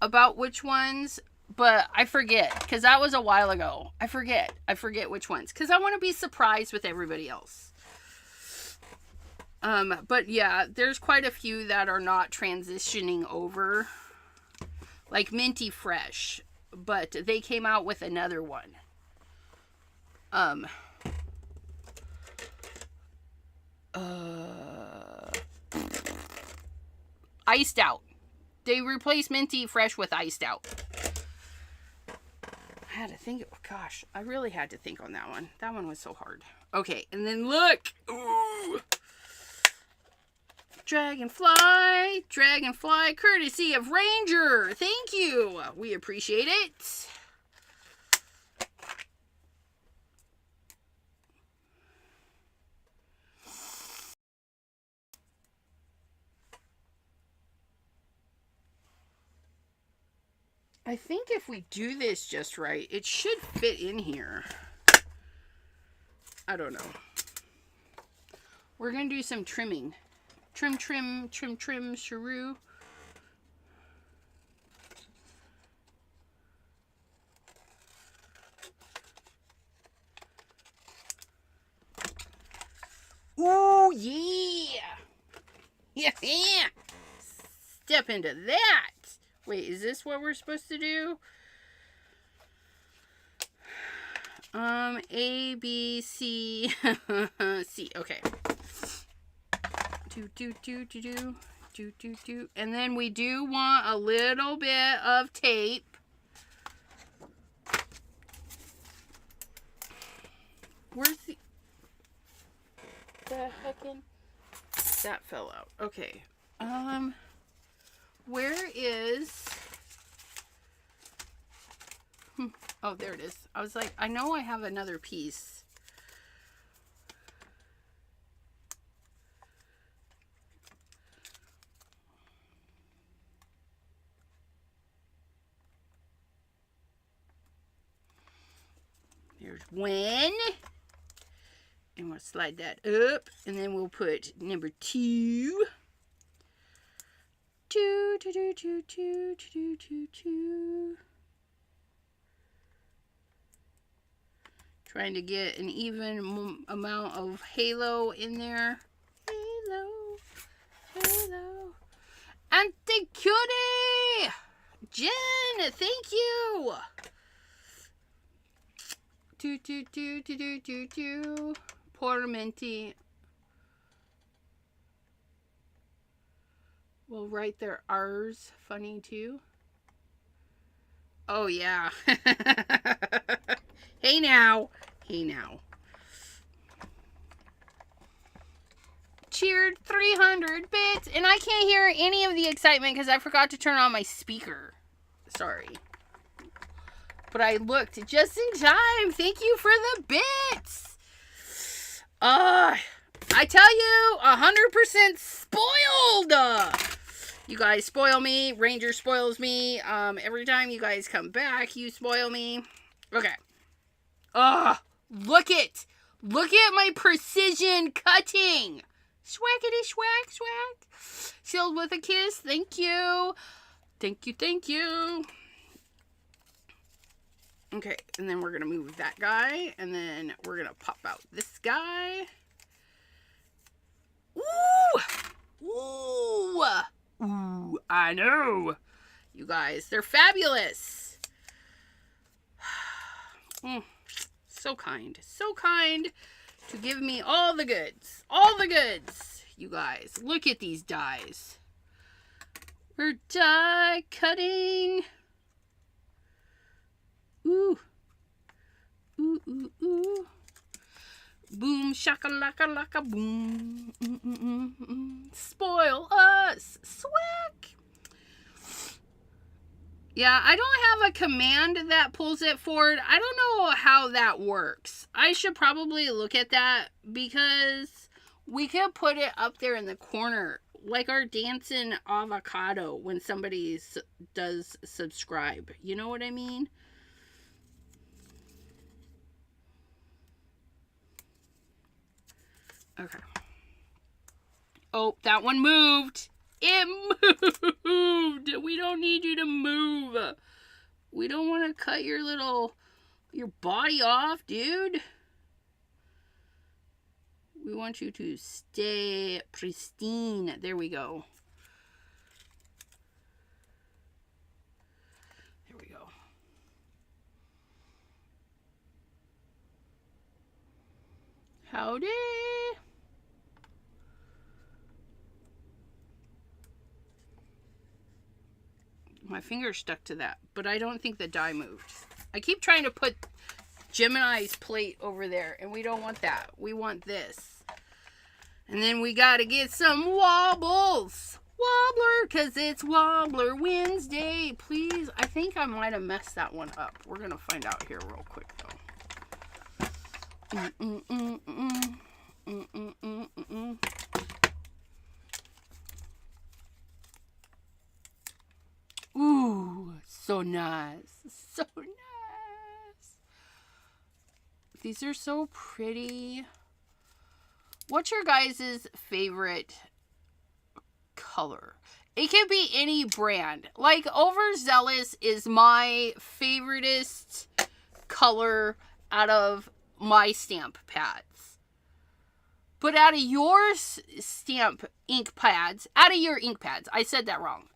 about which ones, but I forget, because that was a while ago. I forget which ones, because I want to be surprised with everybody else. But yeah, there's quite a few that are not transitioning over, like Minty Fresh, but they came out with another one. Iced Out. They replaced Minty Fresh with Iced Out. I had to think, gosh, I really had to think on that one. That one was so hard. Okay, and then look. Ooh. Dragonfly, courtesy of Ranger. Thank you. We appreciate it. I think if we do this just right, it should fit in here. I don't know. We're going to do some trimming. Trim, shrew. Ooh, yeah. Yeah. Step into that. Wait, is this what we're supposed to do? A, B, C, C. Okay. Do. And then we do want a little bit of tape. Where's the heckin'? That fell out. Okay. Where is... Oh, there it is. I was like, I know I have another piece. There's one. And we'll slide that up. And then we'll put number 2. 2. Trying to get an even amount of halo in there. Halo. Auntie Cutie! Jen, thank you! 2. Poor Minty. We'll write their R's funny too. Oh yeah. Hey now. Cheered 300 bits. And I can't hear any of the excitement because I forgot to turn on my speaker. Sorry. But I looked just in time. Thank you for the bits. I tell you, 100% spoiled. You guys spoil me. Ranger spoils me. Every time you guys come back, you spoil me. Okay. Look at my precision cutting. Swaggity swag swag. Sealed with a kiss. Thank you. Thank you, thank you. Okay, and then we're going to move that guy. And then we're going to pop out this guy. Ooh! Ooh! Ooh, I know. You guys, they're fabulous. So kind. So kind to give me all the goods. All the goods. You guys, look at these dies. We're die cutting. Ooh. Ooh, ooh, ooh. Boom, shakalaka laka boom. Spoil us. Swag. Yeah, I don't have a command that pulls it forward. I don't know how that works. I should probably look at that because we could put it up there in the corner like our dancing avocado when somebody does subscribe. You know what I mean? Okay. Oh, that one moved. It moved. We don't need you to move. We don't want to cut your body off, dude. We want you to stay pristine. There we go. There we go. Howdy. My finger stuck to that, but I don't think the die moved. I keep trying to put Gemini's plate over there, and we don't want that. We want this. And then we got to get some wobbles. Wobbler, because it's Wobbler Wednesday. Please, I think I might have messed that one up. We're going to find out here real quick, though. Ooh, so nice. So nice. These are so pretty. What's your guys' favorite color? It can be any brand. Like, Overzealous is my favoriteest color out of my stamp pads. But out of your stamp ink pads, I said that wrong.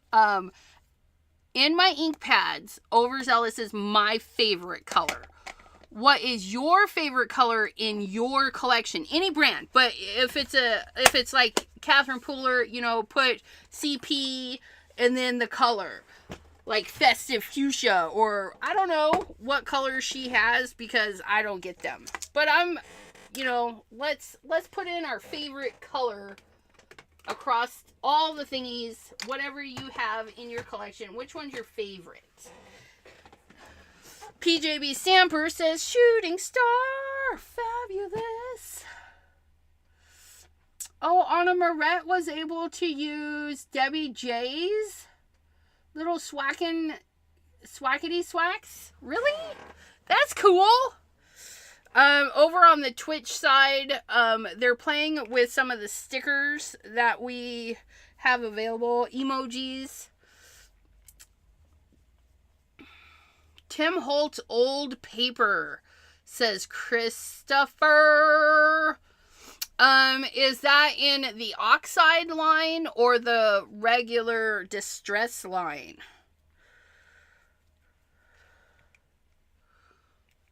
In my ink pads, Overzealous is my favorite color. What is your favorite color in your collection? Any brand, but if it's like Catherine Pooler, you know, put CP and then the color, like Festive Fuchsia, or I don't know what colors she has because I don't get them. But let's put in our favorite color across all the thingies, whatever you have in your collection. Which one's your favorite? PJB Stamper says, Shooting Star, fabulous. Oh, Anna Moret was able to use Debbie J's little swackity swacks. Really? That's cool. Over on the Twitch side, they're playing with some of the stickers that we have available. Emojis. Tim Holtz Old Paper, says Christopher. Is that in the Oxide line or the regular Distress line?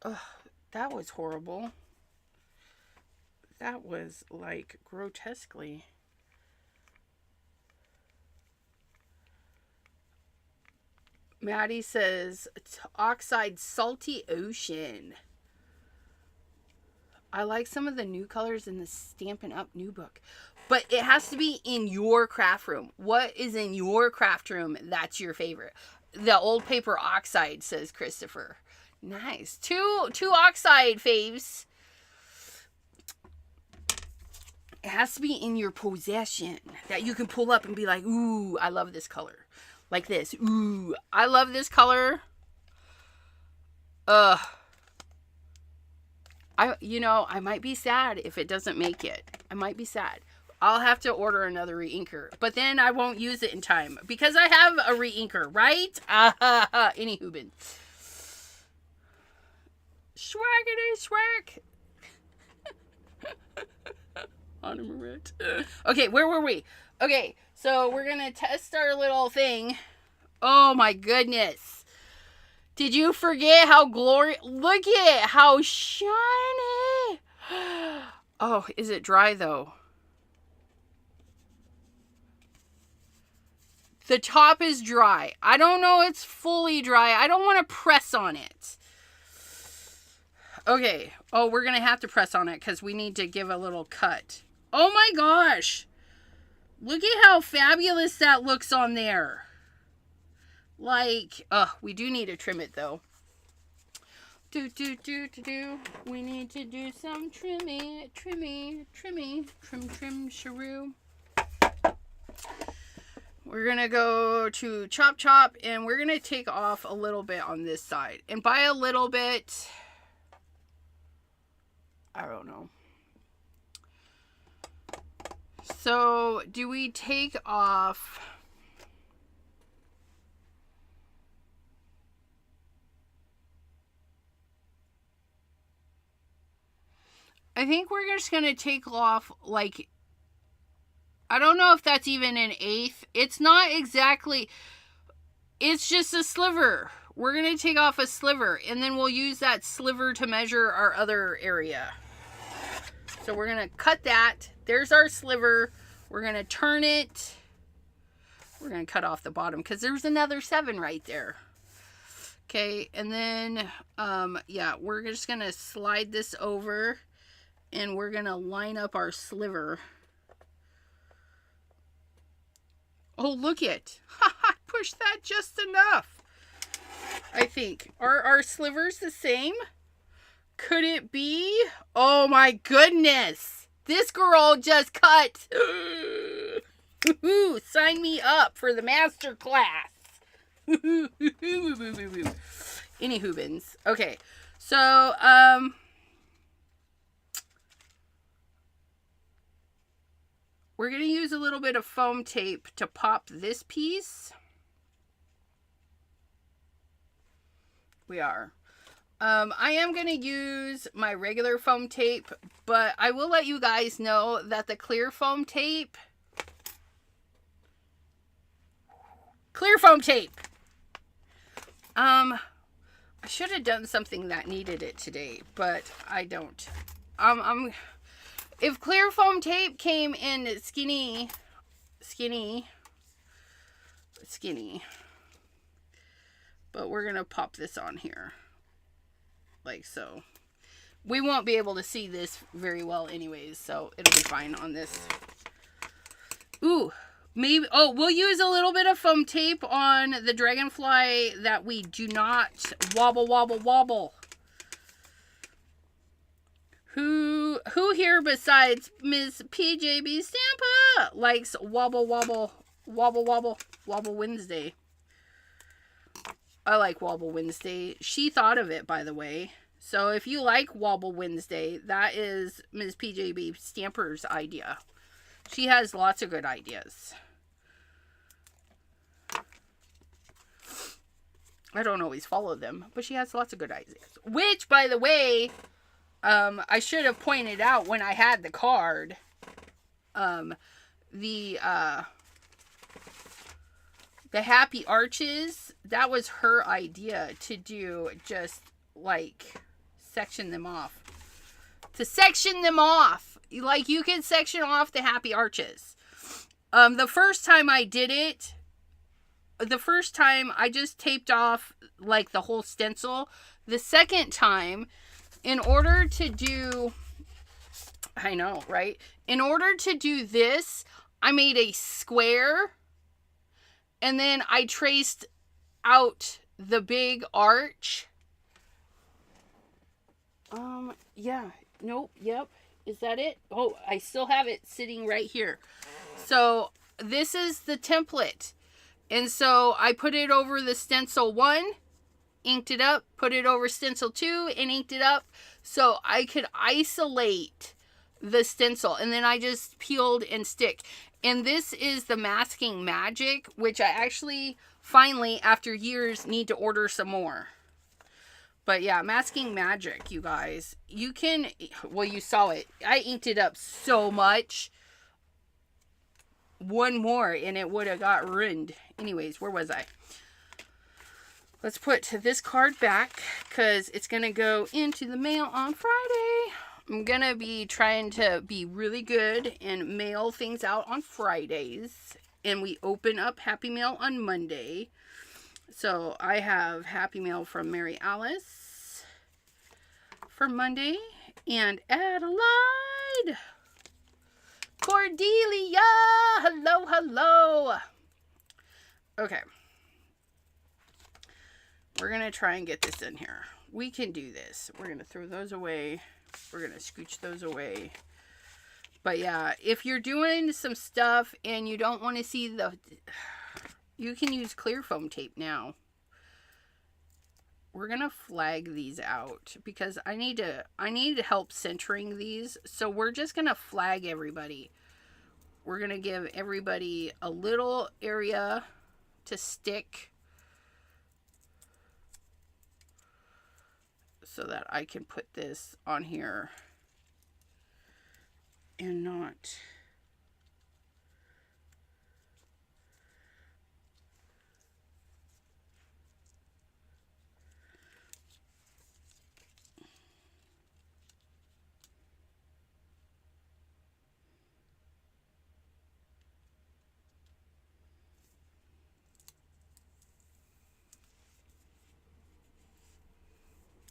Ugh, that was horrible. That was like grotesquely. Maddie says, Oxide Salty Ocean. I like some of the new colors in the Stampin' Up! New book. But it has to be in your craft room. What is in your craft room that's your favorite? The Old Paper Oxide, says Christopher. Nice. Two Oxide faves. It has to be in your possession that you can pull up and be like, ooh, I love this color. Like this. Ooh, I love this color. I might be sad if it doesn't make it. I might be sad. I'll have to order another re-inker. But then I won't use it in time. Because I have a re-inker, right? Anywho. Swaggity swag. On a Marit. Okay, where were we? Okay, so we're going to test our little thing. Oh my goodness. Did you forget how glorious? Look at how shiny. Oh, is it dry though? The top is dry. I don't know it's fully dry. I don't want to press on it. Okay. Oh, we're going to have to press on it because we need to give a little cut. Oh my gosh. Look at how fabulous that looks on there. Like, we do need to trim it though. We need to do some trimmy, sharoo. We're going to go to chop, and we're going to take off a little bit on this side. And by a little bit, I don't know. So, do we take off... I think we're just going to take off, like... I don't know if that's even an eighth. It's not exactly... It's just a sliver. We're going to take off a sliver. And then we'll use that sliver to measure our other area. So we're going to cut that. There's our sliver. We're going to turn it. We're going to cut off the bottom because there's another 7 right there. Okay. And then, yeah, we're just going to slide this over. And we're going to line up our sliver. Oh, look it. I pushed that just enough. I think. Are our slivers the same? Could it be? Oh my goodness. This girl just cut. Sign me up for the master class. Anywho. Okay. So, we're going to use a little bit of foam tape to pop this piece. We are. I am going to use my regular foam tape, but I will let you guys know that the clear foam tape... Clear foam tape! I should have done something that needed it today, but I don't. If clear foam tape came in skinny, but we're going to pop this on here, like so. We won't be able to see this very well anyways, so it'll be fine on this. Ooh, maybe, oh, we'll use a little bit of foam tape on the dragonfly that we do not wobble. Who here besides Ms. PJB Stampa likes wobble Wednesday? I like Wobble Wednesday. She thought of it, by the way. So if you like Wobble Wednesday, that is Ms. PJB Stamper's idea. She has lots of good ideas. I don't always follow them, but she has lots of good ideas. Which, by the way... I should have pointed out when I had the card, the happy arches, that was her idea to do, just like section them off. To section them off. Like you can section off the happy arches. The first time I did it, I just taped off like the whole stencil. The second time, in order to do, I know, right? In order to do this, I made a square and then I traced out the big arch. Yeah, nope, yep. Is that it? Oh, I still have it sitting right here. So this is the template. And so I put it over the stencil 1, inked it up, put it over stencil 2 and inked it up so I could isolate the stencil, and then I just peeled and stick. And this is the Masking Magic, which I actually finally after years need to order some more. But yeah, Masking Magic, you guys. You can, well, you saw it. I inked it up so much. One more and it would have got ruined. Anyways, where was I? Let's put this card back because it's going to go into the mail on Friday. I'm going to be trying to be really good and mail things out on Fridays. And we open up Happy Mail on Monday. So I have Happy Mail from Mary Alice for Monday. And Adelaide. Cordelia. Hello, hello. Okay. We're going to try and get this in here. We can do this. We're going to throw those away. We're going to scooch those away. But yeah, if you're doing some stuff and you don't want to see the... You can use clear foam tape now. We're going to flag these out because I need help centering these. So we're just going to flag everybody. We're going to give everybody a little area to stick so that I can put this on here and not...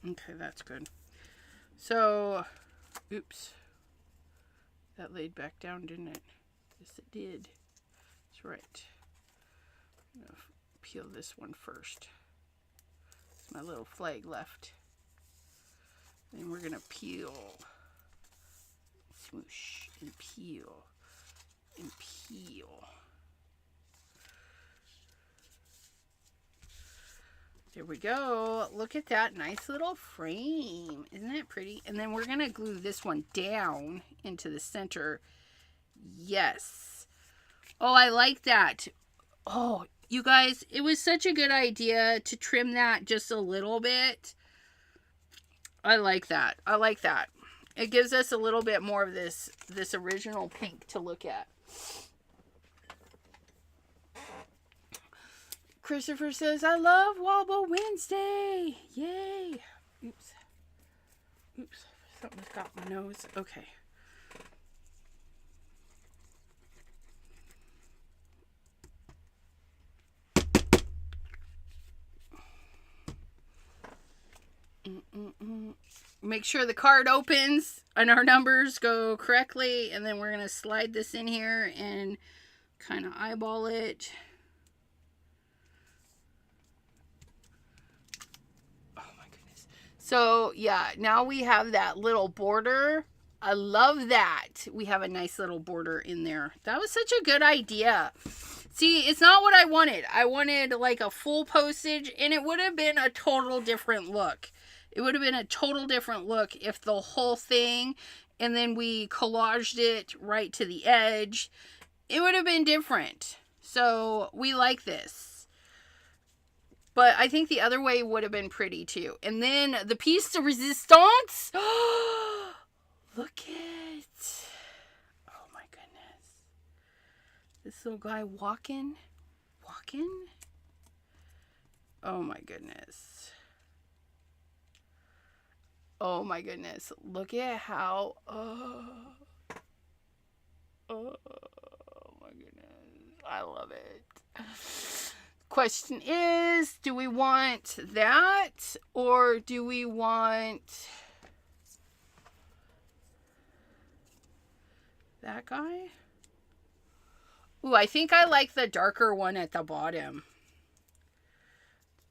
Okay, that's good. So, oops. That laid back down, didn't it? Yes, it did. That's right. I'm going to peel this one first. It's my little flag left. Then we're going to peel. Smoosh and peel and peel. There we go. Look at that nice little frame. Isn't that pretty? And then we're going to glue this one down into the center. Yes. Oh, I like that. Oh, you guys, it was such a good idea to trim that just a little bit. I like that. I like that. It gives us a little bit more of this original pink to look at. Christopher says, I love Wobble Wednesday. Yay. Oops. Oops. Something's got my nose. Okay. Make sure the card opens and our numbers go correctly. And then we're going to slide this in here and kind of eyeball it. So, yeah, now we have that little border. I love that. We have a nice little border in there. That was such a good idea. See, it's not what I wanted. I wanted like a full postage, and it would have been a total different look. It would have been a total different look if the whole thing, and then we collaged it right to the edge. It would have been different. So, we like this. But I think the other way would have been pretty too. And then the piece de resistance. Look it. Oh my goodness. This little guy walking. Oh my goodness. Oh my goodness. Look at how. Oh my goodness. I love it. Question is, do we want that or do we want that guy? Ooh, I think I like the darker one at the bottom.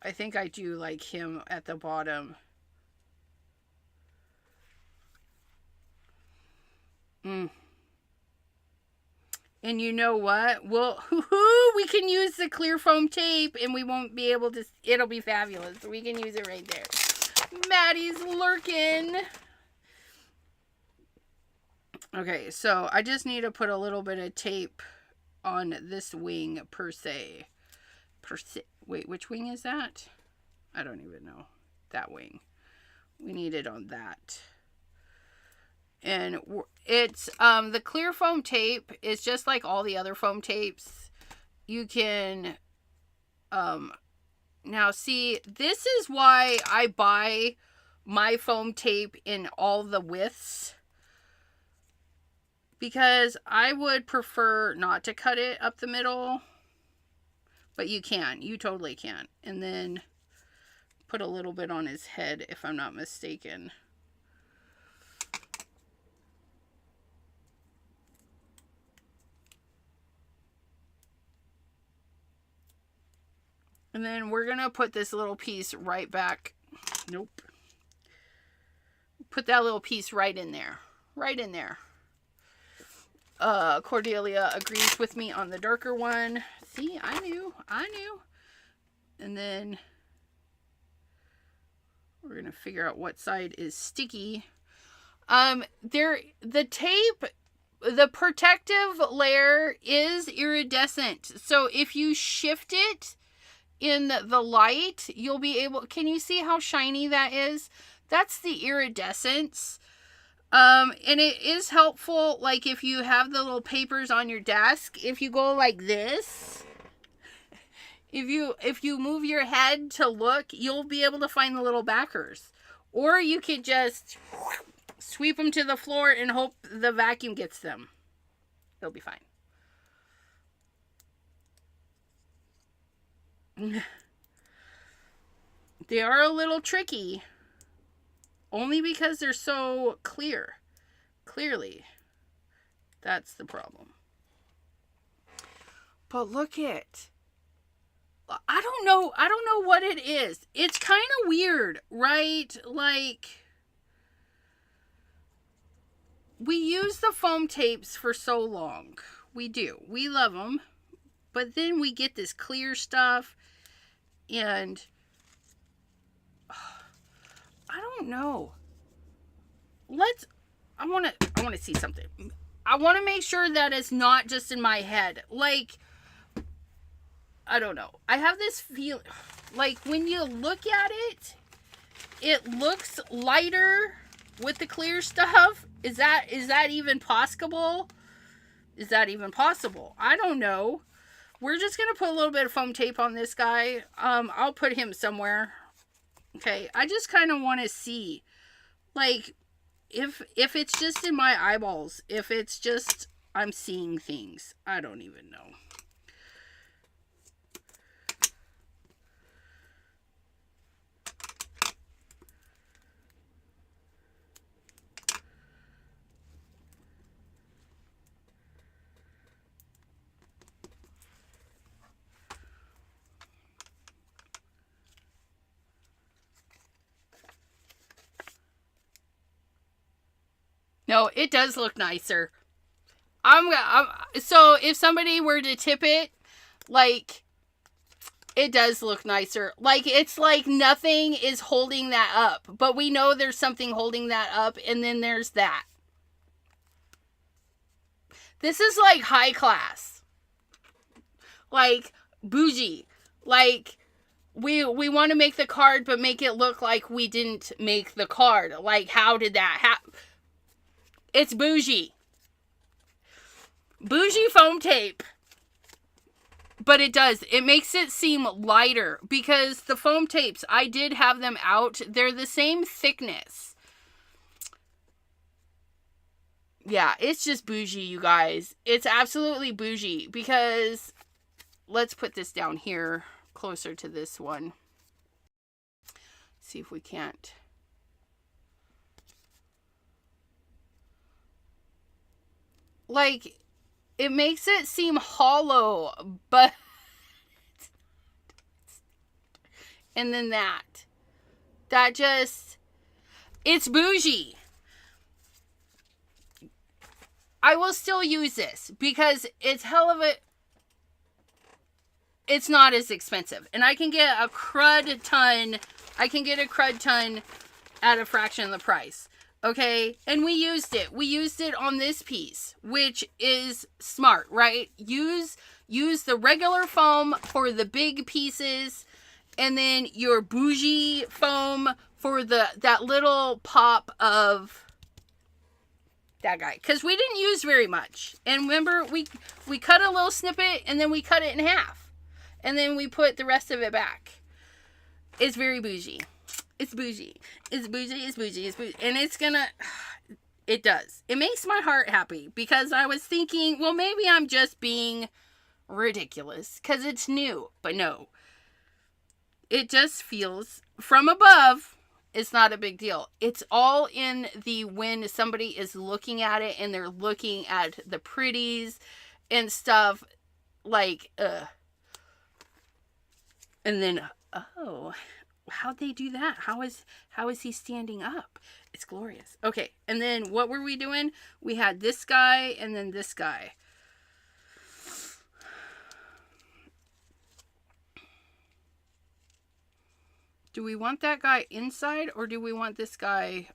I think I do like him at the bottom. Mm. And you know what? We can use the clear foam tape and we won't be able to, it'll be fabulous. We can use it right there. Maddie's lurking. Okay, so I just need to put a little bit of tape on this wing per se. Wait, which wing is that? I don't even know. That wing. We need it on that. And it's the clear foam tape is just like all the other foam tapes. You can now see, this is why I buy my foam tape in all the widths, because I would prefer not to cut it up the middle, but you totally can. And then put a little bit on his head if I'm not mistaken. And then we're going to put this little piece right back. Nope. Put that little piece right in there. Right in there. Cordelia agrees with me on the darker one. See, I knew. And then we're going to figure out what side is sticky. The tape, the protective layer is iridescent. So if you shift it in the light, you'll be able, can you see how shiny that is? That's the iridescence. And it is helpful, like if you have the little papers on your desk, if you go like this, if you move your head to look, you'll be able to find the little backers. Or you could just sweep them to the floor and hope the vacuum gets them. It'll be fine. They are a little tricky, only because they're so clear. Clearly, that's the problem. But look at, I don't know what it is. It's kind of weird, right? Like, we use the foam tapes for so long. We do. We love them. But then we get this clear stuff, and I don't know. I want to see something. I want to make sure that it's not just in my head. Like, I don't know. I have this feeling, like when you look at it, it looks lighter with the clear stuff. Is that even possible? Is that even possible? I don't know. We're just going to put a little bit of foam tape on this guy. I'll put him somewhere. Okay, I just kind of want to see, like, if it's just in my eyeballs, if it's just I'm seeing things. I don't even know. No, it does look nicer. So if somebody were to tip it, like, it does look nicer. Like, it's like nothing is holding that up. But we know there's something holding that up, and then there's that. This is like high class. Like, bougie. Like, we want to make the card, but make it look like we didn't make the card. Like, how did that happen? It's bougie. Bougie foam tape. But it does. It makes it seem lighter. Because the foam tapes, I did have them out. They're the same thickness. Yeah, it's just bougie, you guys. It's absolutely bougie. Because, let's put this down here, closer to this one. See if we can't. Like, it makes it seem hollow, but... and then that just... it's bougie. I will still use this because it's hell of a... It's not as expensive. And I can get a crud ton. I can get a crud ton at a fraction of the price. Okay? And we used it. We used it on this piece, which is smart, right? Use the regular foam for the big pieces, and then your bougie foam for that little pop of that guy. Because we didn't use very much. And remember, we cut a little snippet, and then we cut it in half. And then we put the rest of it back. It's very bougie. It's bougie. It's bougie. It's bougie. It's bougie. And it's gonna... It does. It makes my heart happy. Because I was thinking, well, maybe I'm just being ridiculous. Because it's new. But no. It just feels... From above, it's not a big deal. It's all in the... When somebody is looking at it, and they're looking at the pretties and stuff. Like, and then, oh, how'd they do that? How is he standing up? It's glorious. Okay, and then what were we doing? We had this guy and then this guy. Do we want that guy inside, or do we want this guy?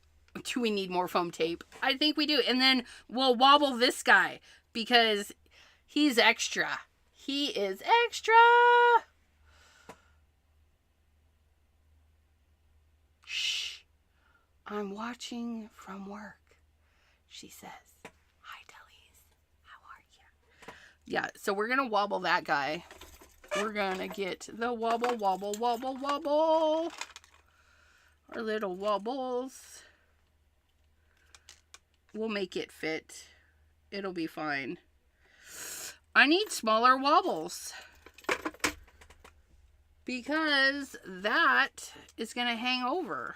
Do we need more foam tape? I think we do. And then we'll wobble this guy because he's extra. He is extra. Shh. I'm watching from work. She says, hi, Delise. How are you? Yeah, so we're going to wobble that guy. We're going to get the wobble, wobble, wobble, wobble. Our little wobbles. We'll make it fit. It'll be fine. I need smaller wobbles. Because that is going to hang over.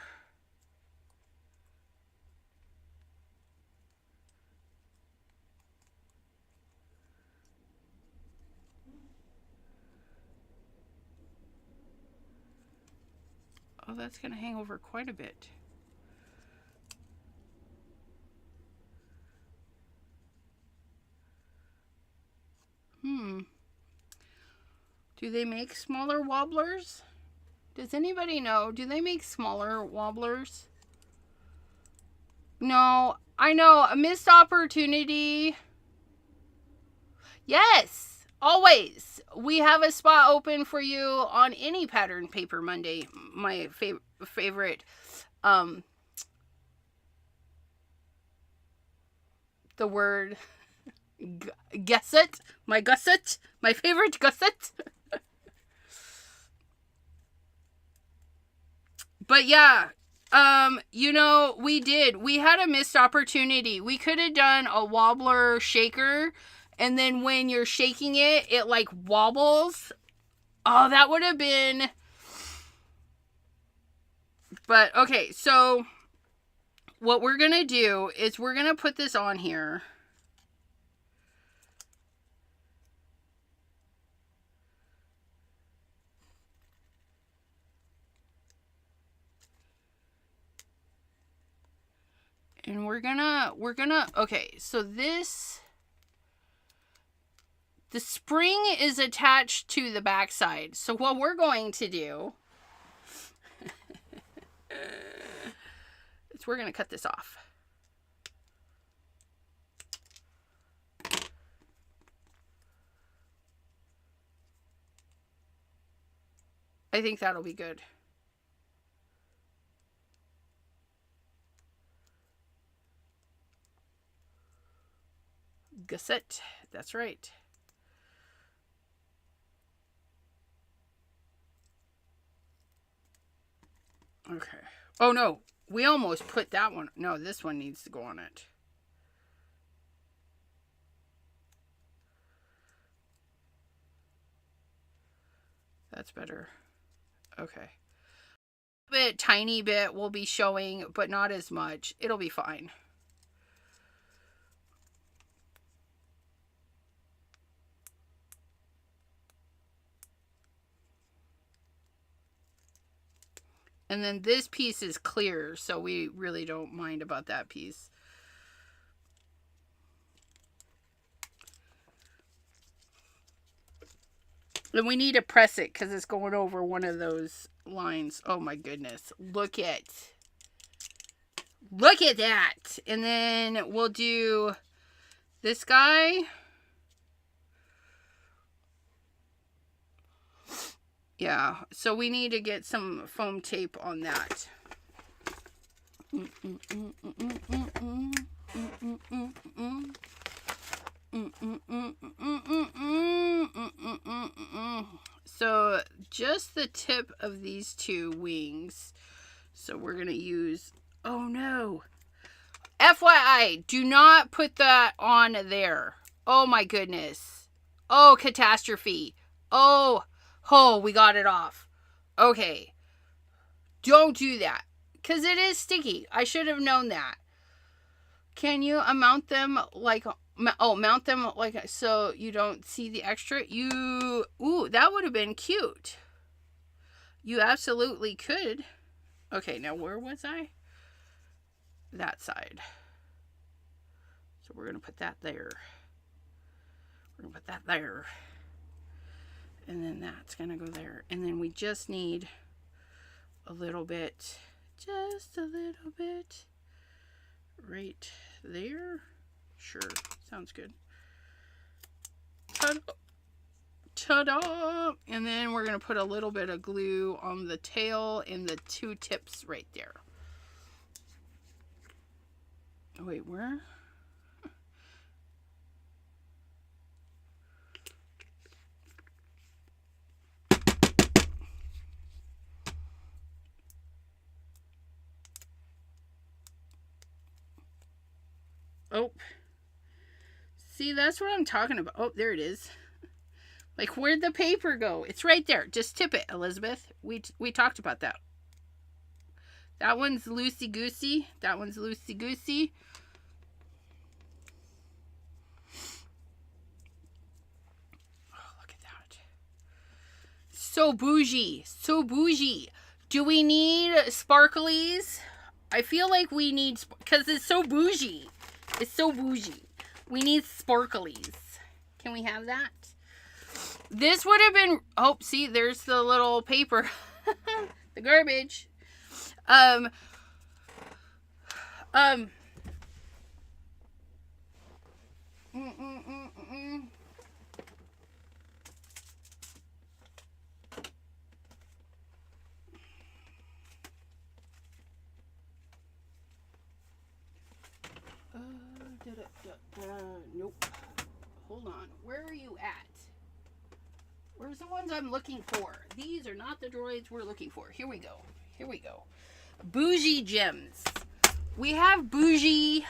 Oh, that's going to hang over quite a bit. Do they make smaller wobblers? Does anybody know? Do they make smaller wobblers? No, I know. A missed opportunity. Yes, always. We have a spot open for you on any Pattern Paper Monday. My favorite. The word gusset. My gusset. My favorite gusset. But yeah, you know, we had a missed opportunity. We could have done a wobbler shaker, and then when you're shaking it, it like wobbles. Oh, that would have been... But, okay, so what we're going to do is we're going to put this on here. And we're gonna, okay, so this, the spring is attached to the backside. So what we're going to do is we're going to cut this off. I think that'll be good. Gusset. That's right. Okay. Oh no, we almost put that one. No, this one needs to go on it. That's better. Okay. A tiny bit will be showing, but not as much. It'll be fine. And then this piece is clear, so we really don't mind about that piece. And we need to press it because it's going over one of those lines. Oh my goodness. Look at that. And then we'll do this guy. Yeah, so we need to get some foam tape on that. So just the tip of these two wings. So we're going to use, oh no. FYI, do not put that on there. Oh my goodness. Oh, catastrophe. Oh, we got it off. Okay. Don't do that. Because it is sticky. I should have known that. Can you mount them like, mount them like so you don't see the extra? Ooh, that would have been cute. You absolutely could. Okay, now where was I? That side. So we're going to put that there. We're going to put that there. And then that's going to go there. And then we just need a little bit, just a little bit right there. Sure, sounds good. Ta-da! Ta-da! And then we're going to put a little bit of glue on the tail and the two tips right there. Oh, wait, where? Oh. See, that's what I'm talking about. Oh, there it is. Like, where'd the paper go? It's right there. Just tip it, Elizabeth. We talked about that. That one's loosey-goosey. That one's loosey-goosey. Oh, look at that. So bougie. So bougie. Do we need sparklies? I feel like we need... Because it's so bougie. It's so bougie. We need sparklies. Can we have that? This would have been... Oh, see, there's the little paper. The garbage. Nope. Hold on. Where are you at? Where's the ones I'm looking for? These are not the droids we're looking for. Here we go. Here we go. Bougie gems. We have bougie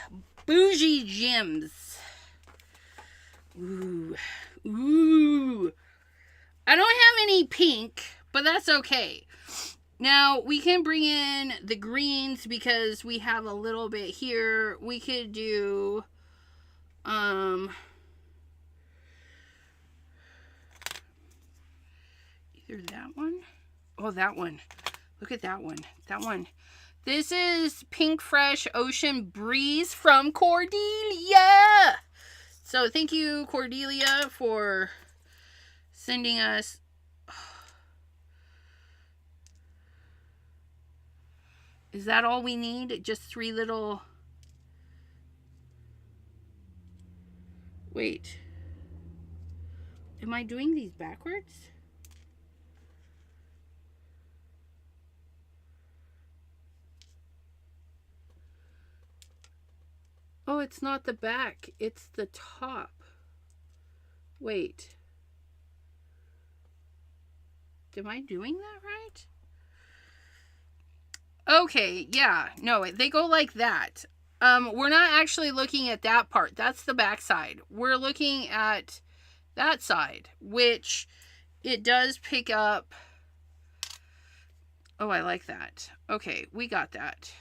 gems. Ooh. Ooh. I don't have any pink, but that's okay. Now, we can bring in the greens because we have a little bit here. We could do, either that one. Oh, that one. Look at that one. That one. This is Pink Fresh Ocean Breeze from Cordelia. So, thank you, Cordelia, for sending us... Is that all we need? Just 3 little... Wait. Am I doing these backwards? Oh, it's not the back. It's the top. Wait. Am I doing that right? Okay, yeah. No, they go like that. We're not actually looking at that part. That's the back side. We're looking at that side, which it does pick up. Oh, I like that. Okay, we got that.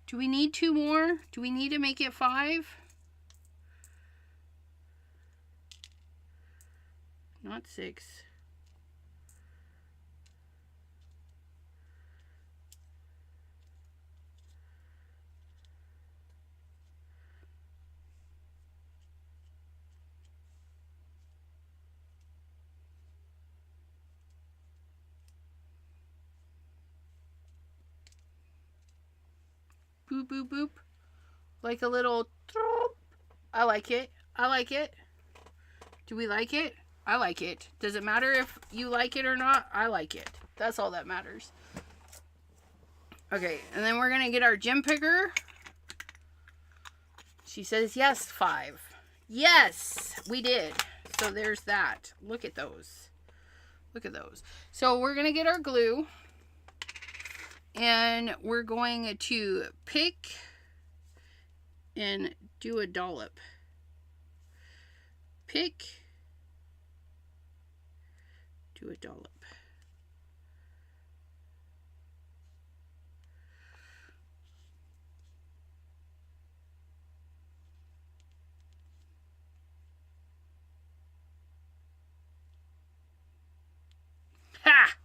Do we need 2 more? Do we need to make it 5? Not 6. boop, boop, boop. Like a little... I like it. I like it. Do we like it? I like it. Does it matter if you like it or not? I like it. That's all that matters. Okay, and then we're going to get our gem picker. She says yes, 5. Yes, we did. So there's that. Look at those. Look at those. So we're going to get our glue. And we're going to pick and do a dollop. Pick. Do a dollop. Ha!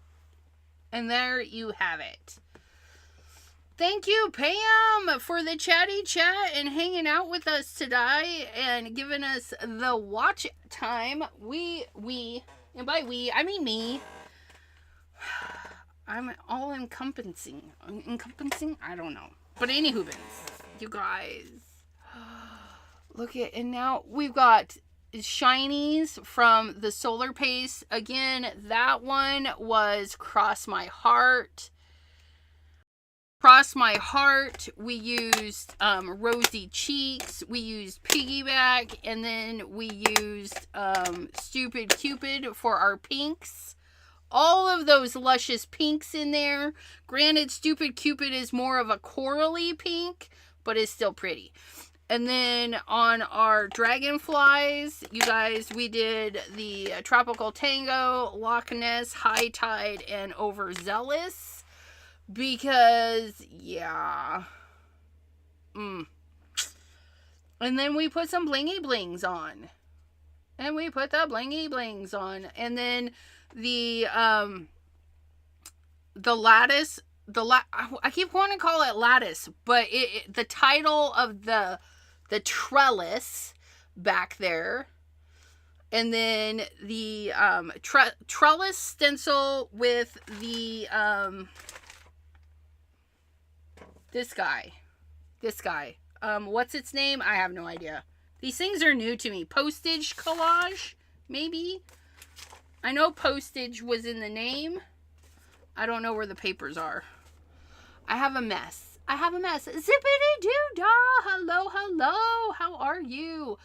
And there you have it. Thank you, Pam, for the chatty chat and hanging out with us today and giving us the watch time. And by we, I mean me. I'm all encompassing. Encompassing? I don't know. But anywho, you guys. Look at, and now we've got shinies from the Solar Paste. Again, that one was Cross My Heart. Cross My Heart, we used Rosy Cheeks, we used Piggyback, and then we used Stupid Cupid for our pinks. All of those luscious pinks in there. Granted, Stupid Cupid is more of a corally pink, but it's still pretty. And then on our dragonflies, you guys, we did the Tropical Tango, Loch Ness, High Tide, and Overzealous. Because, yeah. And then we put some blingy blings on. And we put the blingy blings on. And then the lattice, I keep wanting to call it lattice, but the title of the trellis back there. And then the trellis stencil with the this guy. What's its name? I have no idea. These things are new to me. Postage collage, maybe? I know postage was in the name. I don't know where the papers are. I have a mess. Zippity-doo-dah. Hello. How are you?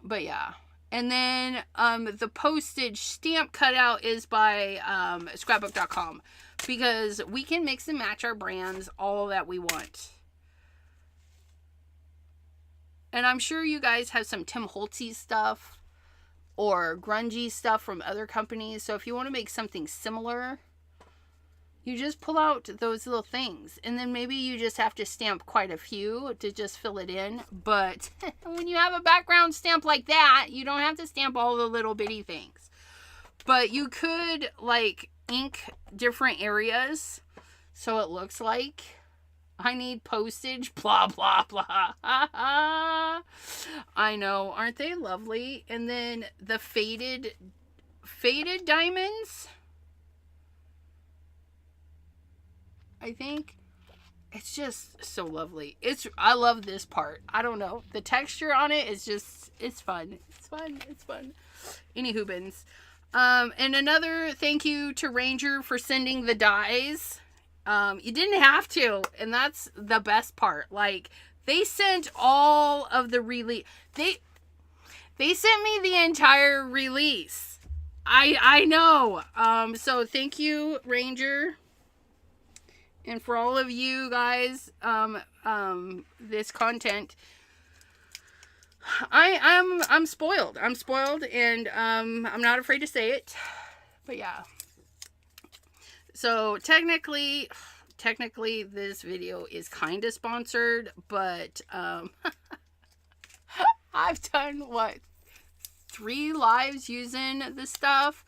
But yeah. And then the postage stamp cutout is by scrapbook.com. Because we can mix and match our brands all that we want. And I'm sure you guys have some Tim Holtzy stuff or grungy stuff from other companies. So if you want to make something similar, you just pull out those little things. And then maybe you just have to stamp quite a few to just fill it in. But when you have a background stamp like that, you don't have to stamp all the little bitty things. But you could, like, ink different areas so it looks like I need postage, blah blah blah. I know, aren't they lovely? And then the faded diamonds, I think. It's just so lovely. I love this part. I don't know, the texture on it is just, it's fun. Anywho, and another thank you to Ranger for sending the dies. You didn't have to, and that's the best part. Like, they sent all of the release. They sent me the entire release. I know. So thank you, Ranger. And for all of you guys, this content, I'm spoiled. I'm spoiled, and I'm not afraid to say it. But yeah. So technically this video is kind of sponsored, but I've done what, 3 lives using this stuff,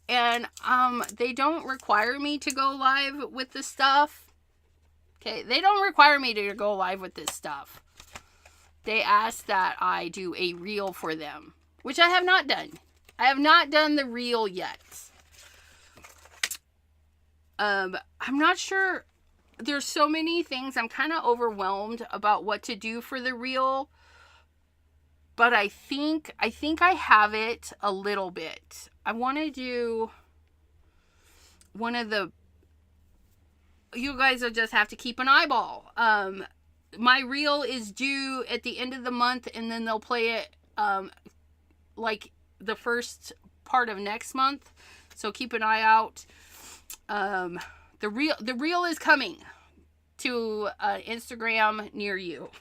and they don't require me to go live with the stuff. Okay, they don't require me to go live with this stuff. They ask that I do a reel for them, which I have not done. I have not done the reel yet. I'm not sure there's so many things. I'm kind of overwhelmed about what to do for the reel. But I think I have it a little bit. I want to do one of the, you guys will just have to keep an eyeball. My reel is due at the end of the month, and then they'll play it like the first part of next month. So keep an eye out. The reel is coming to Instagram near you.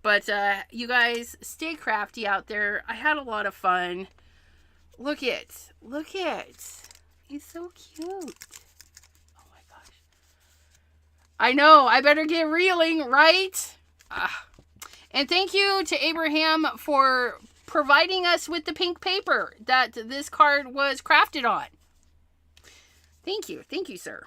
But you guys, stay crafty out there. I had a lot of fun. Look it. He's so cute. Oh my gosh. I know. I better get reeling, right? And thank you to Abraham for providing us with the pink paper that this card was crafted on. Thank you, sir.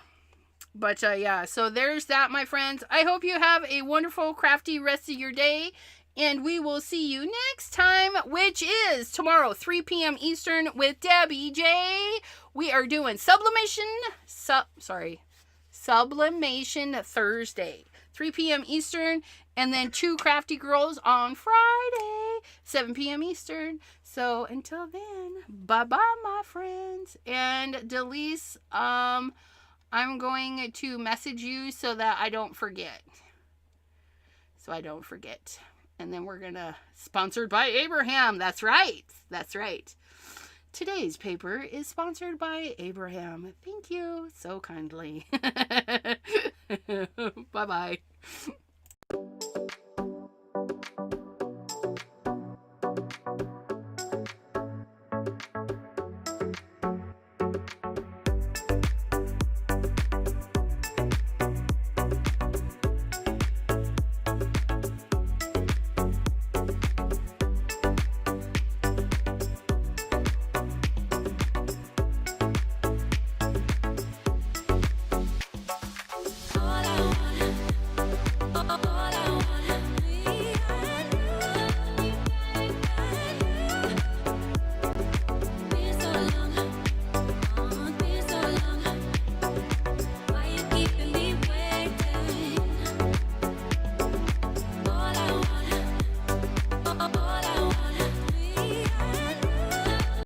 But yeah, so there's that, my friends. I hope you have a wonderful, crafty rest of your day. And we will see you next time, which is tomorrow, 3 p.m. Eastern with Debbie J. We are doing Sublimation Thursday, 3 p.m. Eastern. And then 2 Crafty Girls on Friday, 7 p.m. Eastern. So until then, bye-bye, my friends. And Delise, I'm going to message you so that I don't forget. And then we're going to, sponsored by Abraham. That's right. Today's paper is sponsored by Abraham. Thank you so kindly. Bye-bye.